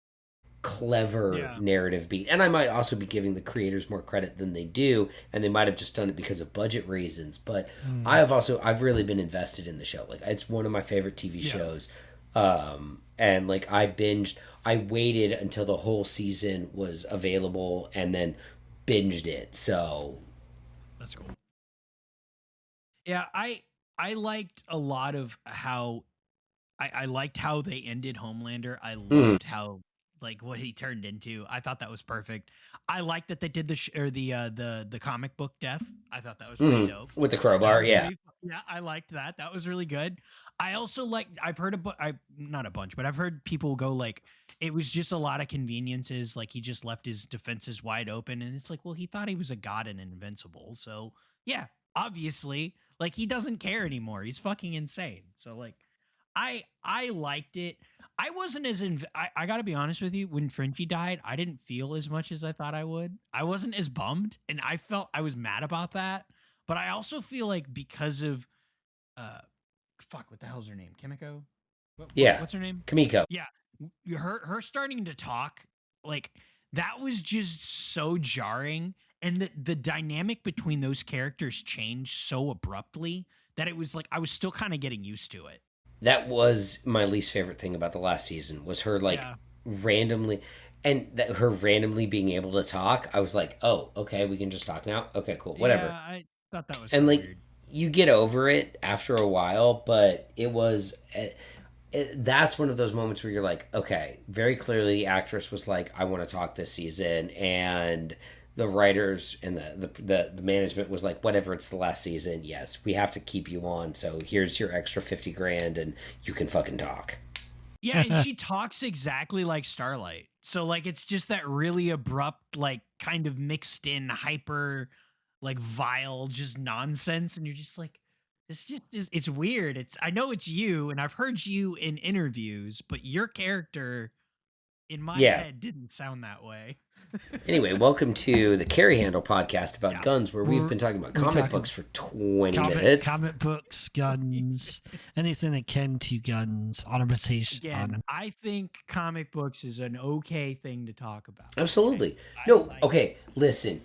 clever narrative beat. And I might also be giving the creators more credit than they do, and they might have just done it because of budget reasons. But I've really been invested in the show. Like, it's one of my favorite TV shows. And like, I waited until the whole season was available and then binged it. So that's cool. Yeah, I liked a lot of how I liked how they ended Homelander. I loved how, like, what he turned into. I thought that was perfect. I liked that they did the comic book death. I thought that was really dope with the crowbar. Yeah, I liked that. That was really good. I also I've heard not a bunch, but I've heard people go like, it was just a lot of conveniences. Like, he just left his defenses wide open, and it's like, well, he thought he was a god and invincible. So yeah, obviously, like, he doesn't care anymore. He's fucking insane. So like, I liked it. I wasn't as I got to be honest with you. When Frenchie died, I didn't feel as much as I thought I would. I wasn't as bummed, and I was mad about that. But I also feel like because of what the hell's her name? Kimiko? What's her name? Kimiko. Yeah. Her starting to talk, like, that was just so jarring. And the dynamic between those characters changed so abruptly that it was like, I was still kind of getting used to it. That was my least favorite thing about the last season, was her randomly, and that her randomly being able to talk. I was like, oh, okay, we can just talk now. Okay, cool, whatever. Yeah, I thought that was and like weird. You get over it after a while, but it was that's one of those moments where you're like, okay, very clearly the actress was like, I want to talk this season, and the writers and the management was like, whatever, it's the last season, yes, we have to keep you on, so here's your extra $50,000 and you can fucking talk. Yeah, and she talks exactly like Starlight. So like, it's just that really abrupt, like, kind of mixed in hyper, like, vile just nonsense, and you're just like, this just is, it's weird. I know it's you, and I've heard you in interviews, but your character in my head didn't sound that way. Anyway, welcome to the Carry Handle podcast about guns, where we've been talking about comic books for 20 minutes. Comic books, guns, anything akin to guns, automation. Again, I think comic books is an okay thing to talk about. Absolutely. Listen,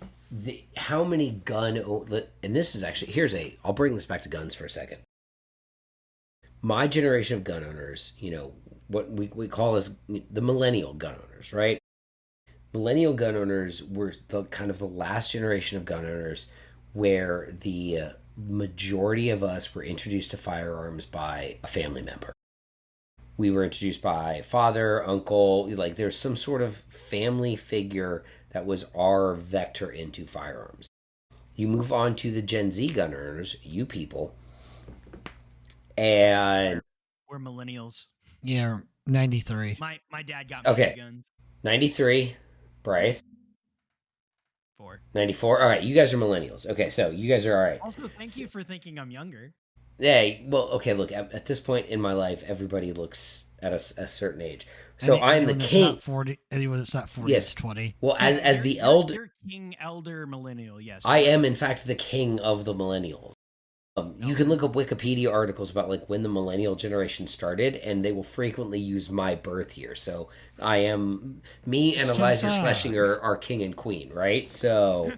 how many and this is actually, I'll bring this back to guns for a second. My generation of gun owners, what we call as the millennial gun owners, right? Millennial gun owners were the kind of the last generation of gun owners where the majority of us were introduced to firearms by a family member. We were introduced by father, uncle, like there's some sort of family figure that was our vector into firearms. You move on to the Gen Z gun owners, you people, and we're millennials. Yeah, 93. My dad got me guns. 93. Bryce? 4. 94? All right, you guys are millennials. Okay, so you guys are all right. Also, thank you for thinking I'm younger. Hey, well, okay, look, at this point in my life, everybody looks at a certain age. So I'm the king. 40, anyone that's not 40 is 20. Well, as the elder... You're king, elder, millennial, yes. I am, in fact, the king of the millennials. You can look up Wikipedia articles about like when the millennial generation started, and they will frequently use my birth year. So me and Eliza Schlesinger are king and queen, right? So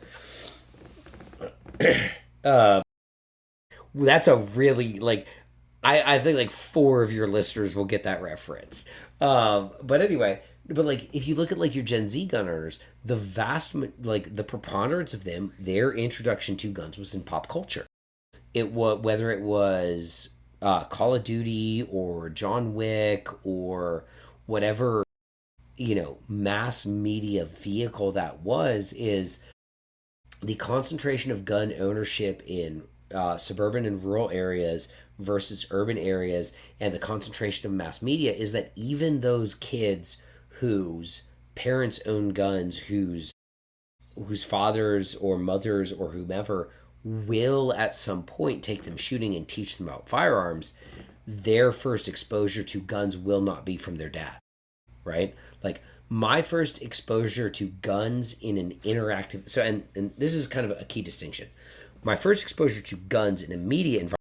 that's a really like I think like 4 of your listeners will get that reference. But anyway, but like if you look at like your Gen Z gun owners, the the preponderance of them, their introduction to guns was in pop culture. Whether it was Call of Duty or John Wick or whatever, mass media vehicle that is the concentration of gun ownership in suburban and rural areas versus urban areas, and the concentration of mass media is that even those kids whose parents own guns, whose fathers or mothers or whomever will at some point take them shooting and teach them about firearms, their first exposure to guns will not be from their dad, right? Like my first exposure to guns in an interactive, and this is kind of a key distinction. My first exposure to guns in a media environment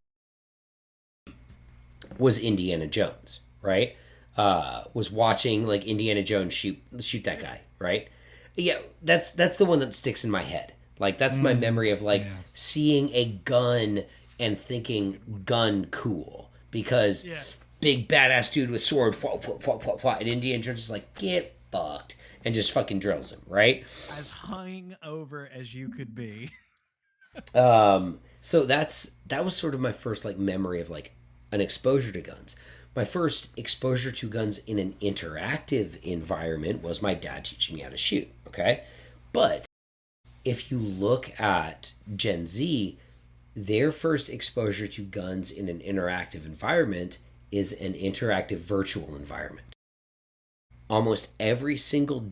was Indiana Jones, right? Was watching like Indiana Jones shoot that guy, right? Yeah, that's the one that sticks in my head. Like, that's my memory of, like, seeing a gun and thinking gun cool. Because big badass dude with sword, and Indiana Jones is like, get fucked. And just fucking drills him, right? As hung over as you could be. So that was sort of my first, like, memory of, like, an exposure to guns. My first exposure to guns in an interactive environment was my dad teaching me how to shoot, okay? But if you look at Gen Z, their first exposure to guns in an interactive environment is an interactive virtual environment. Almost every single,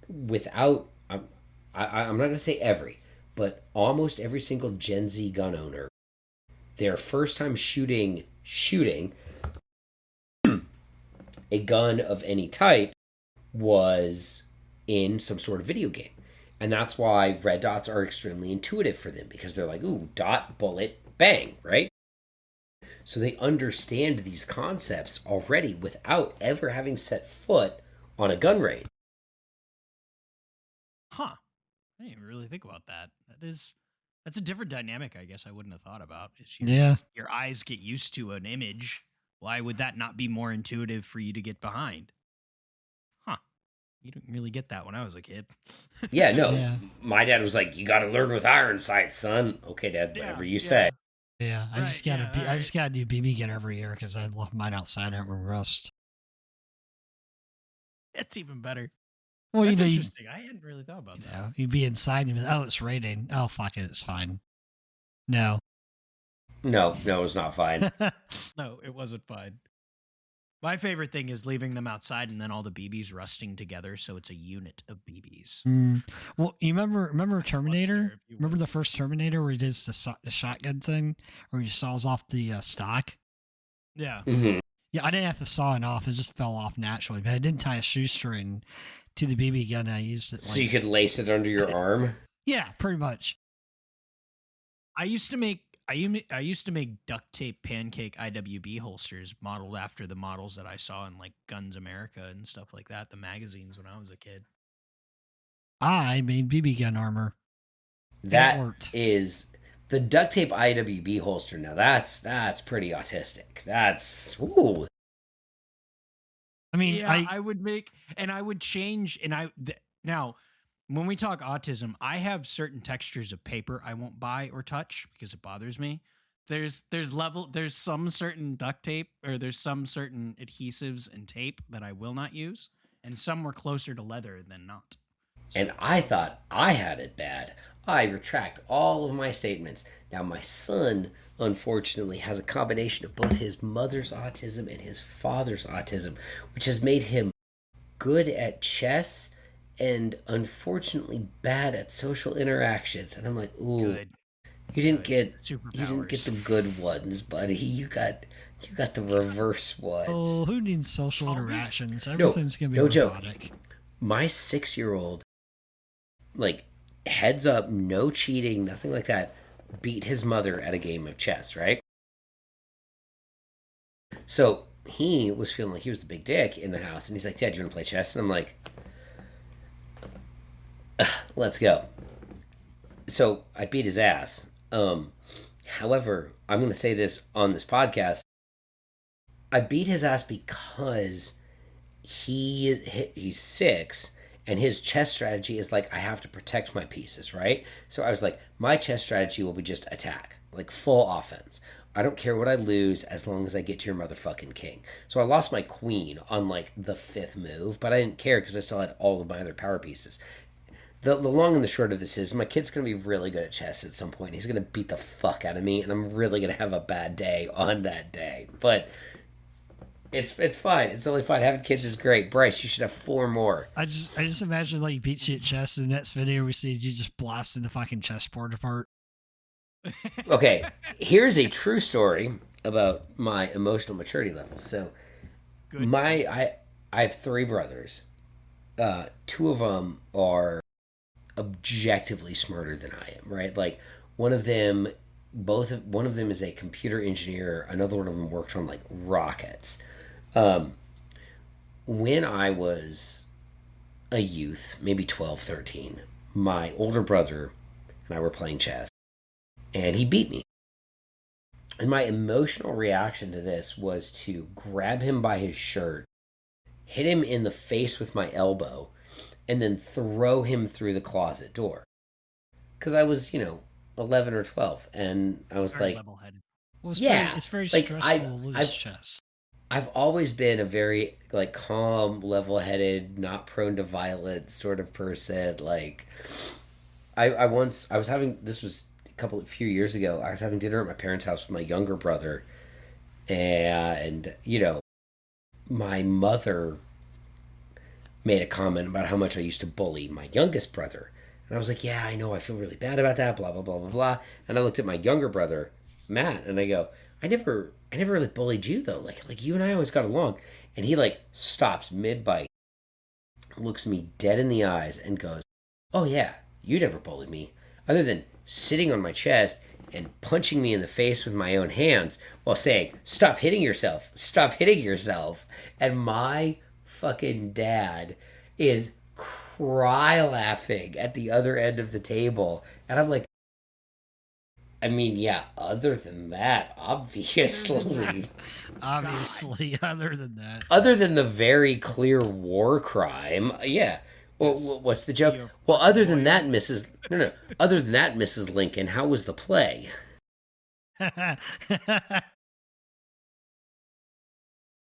I'm not going to say every, but almost every single Gen Z gun owner, their first time shooting a gun of any type was in some sort of video game. And that's why red dots are extremely intuitive for them, because they're like, ooh, dot, bullet, bang, right? So they understand these concepts already without ever having set foot on a gun range. Huh. I didn't even really think about that. That's a different dynamic, I guess I wouldn't have thought about. Your eyes get used to an image. Why would that not be more intuitive for you to get behind? You didn't really get that when I was a kid. Yeah, no. Yeah. My dad was like, you got to learn with iron sights, son. Okay, Dad, whatever you say. Yeah, I just gotta do BB gun every year because I left mine outside at rust. That's even better. Well, that's interesting. I hadn't really thought about that. Yeah, you'd be inside and you'd be like, oh, it's raining. Oh, fuck it, it's fine. No, it's not fine. No, it wasn't fine. My favorite thing is leaving them outside and then all the BBs rusting together, so it's a unit of BBs. Well, you remember Terminator? Remember the first Terminator where he does the shotgun thing, where he saws off the stock? Yeah. Mm-hmm. Yeah, I didn't have to saw it off; it just fell off naturally. But I didn't tie a shoestring to the BB gun. I used it. So you could lace it under your arm. Yeah, pretty much. I used to make duct tape pancake IWB holsters modeled after the models that I saw in like Guns America and stuff like that, the magazines when I was a kid. I made BB gun armor. That is the duct tape IWB holster. Now that's pretty autistic. That's ooh. I mean, yeah, I would make, and I would change, and now when we talk autism, I have certain textures of paper I won't buy or touch because it bothers me. There's some certain duct tape, or there's some certain adhesives and tape that I will not use, and some were closer to leather than not. So. And I thought I had it bad. I retract all of my statements. Now my son, unfortunately, has a combination of both his mother's autism and his father's autism, which has made him good at chess and unfortunately bad at social interactions. And I'm like, ooh, good. You didn't get the good ones, buddy. You got the reverse ones. Oh, who needs social interactions? Everything's gonna be robotic. Joke. My 6-year-old, like, heads up, no cheating, nothing like that, beat his mother at a game of chess, right? So he was feeling like he was the big dick in the house, and he's like, Dad, you want to play chess? And I'm like, let's go. So I beat his ass. However, I'm going to say this on this podcast. I beat his ass because he's 6, and his chess strategy is like, I have to protect my pieces, right? So I was like, my chess strategy will be just attack, like full offense. I don't care what I lose as long as I get to your motherfucking king. So I lost my queen on like the 5th move, but I didn't care because I still had all of my other power pieces. The long and the short of this is my kid's going to be really good at chess at some point. He's going to beat the fuck out of me, and I'm really going to have a bad day on that day. But it's fine. It's only fine. Having kids is great. Bryce, you should have 4 more. I just imagine like you beat you at chess, and the next video we see you just blasting the fucking chessboard apart. Okay, here's a true story about my emotional maturity levels. So, Good. I have 3 brothers. 2 of them are objectively smarter than I am, right? Like one of them is a computer engineer. Another one of them worked on like rockets. When I was a youth, maybe 12, 13, my older brother and I were playing chess, and he beat me. And my emotional reaction to this was to grab him by his shirt, hit him in the face with my elbow, and then throw him through the closet door. Because I was, 11 or 12, and I was Very like, level-headed. Well, it's very like, stressful to lose chess. I've always been a very like calm, level-headed, not prone to violence sort of person. Like, this was a few years ago. I was having dinner at my parents' house with my younger brother, and my mother made a comment about how much I used to bully my youngest brother. And I was like, yeah, I know, I feel really bad about that, blah, blah, blah, blah, blah. And I looked at my younger brother, Matt, and I go, I never really bullied you, though. Like you and I always got along. And he, like, stops mid-bite, looks me dead in the eyes, and goes, oh, yeah, you never bullied me. Other than sitting on my chest and punching me in the face with my own hands while saying, stop hitting yourself. Stop hitting yourself. And my fucking dad is cry laughing at the other end of the table, and I'm like, I mean, yeah, other than that, obviously other than the very clear war crime, yeah. Well, what's the joke? Well, other than that, Mrs. Lincoln, how was the play?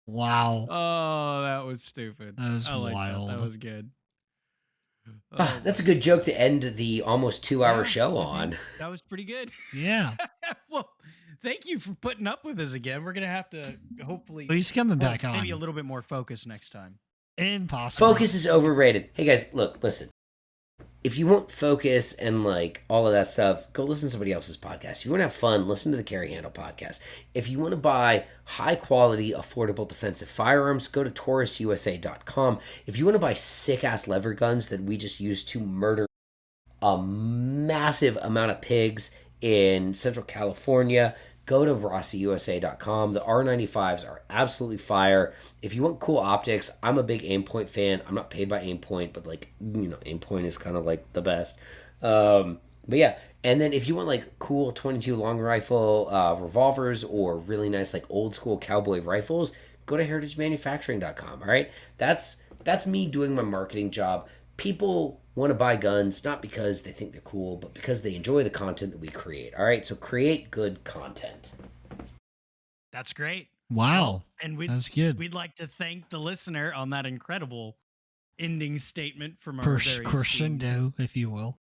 Wow. Oh, that was stupid. That was wild. That was good. That's a good joke to end the almost 2-hour show on. That was pretty good. Yeah. Well, thank you for putting up with us again. We're going to have to hopefully... He's coming back on. Maybe a little bit more focus next time. Impossible. Focus is overrated. Hey, guys, look, listen. If you want focus and, like, all of that stuff, go listen to somebody else's podcast. If you want to have fun, listen to the Carry Handle podcast. If you want to buy high-quality, affordable defensive firearms, go to TaurusUSA.com. If you want to buy sick-ass lever guns that we just use to murder a massive amount of pigs in Central California, go to RossiUSA.com. The R95s are absolutely fire. If you want cool optics, I'm a big Aimpoint fan. I'm not paid by Aimpoint, but Aimpoint is kind of like the best. But yeah, and then if you want like cool 22 long rifle revolvers or really nice like old school cowboy rifles, go to heritagemanufacturing.com. All right, that's me doing my marketing job. People want to buy guns not because they think they're cool, but because they enjoy the content that we create. All right, so create good content. That's great. Wow. Well, and that's good. We'd like to thank the listener on that incredible ending statement from our very crescendo, if you will.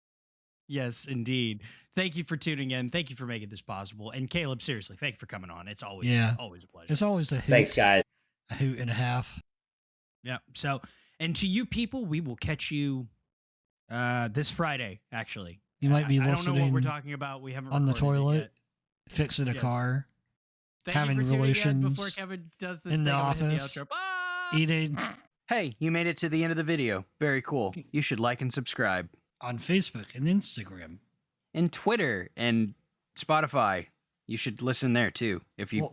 Yes, indeed. Thank you for tuning in. Thank you for making this possible. And Caleb, seriously, thank you for coming on. It's always a pleasure. It's always a hoot. Thanks, guys. A hoot and a half. Yeah. So, and to you people, we will catch you this Friday, actually. You might be listening. I don't know what we're talking about. We haven't on the toilet, yet. fixing a car, having relations before Kevin does this in the thing, office, eating. Hey, you made it to the end of the video. Very cool. You should like and subscribe on Facebook and Instagram and Twitter and Spotify. You should listen there too. If you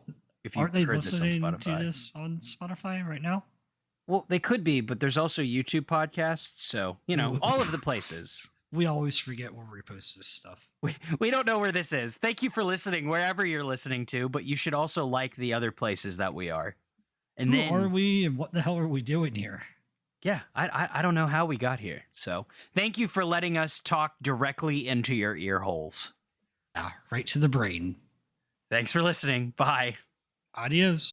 aren't they heard this on listening to Spotify. this on Spotify right now? Well, they could be, but there's also YouTube podcasts. So all of the places. We always forget where we post this stuff. We don't know where this is. Thank you for listening wherever you're listening to, but you should also like the other places that we are. And Who then are we, and what the hell are we doing here? Yeah, I don't know how we got here. So thank you for letting us talk directly into your ear holes. Right to the brain. Thanks for listening. Bye. Adios.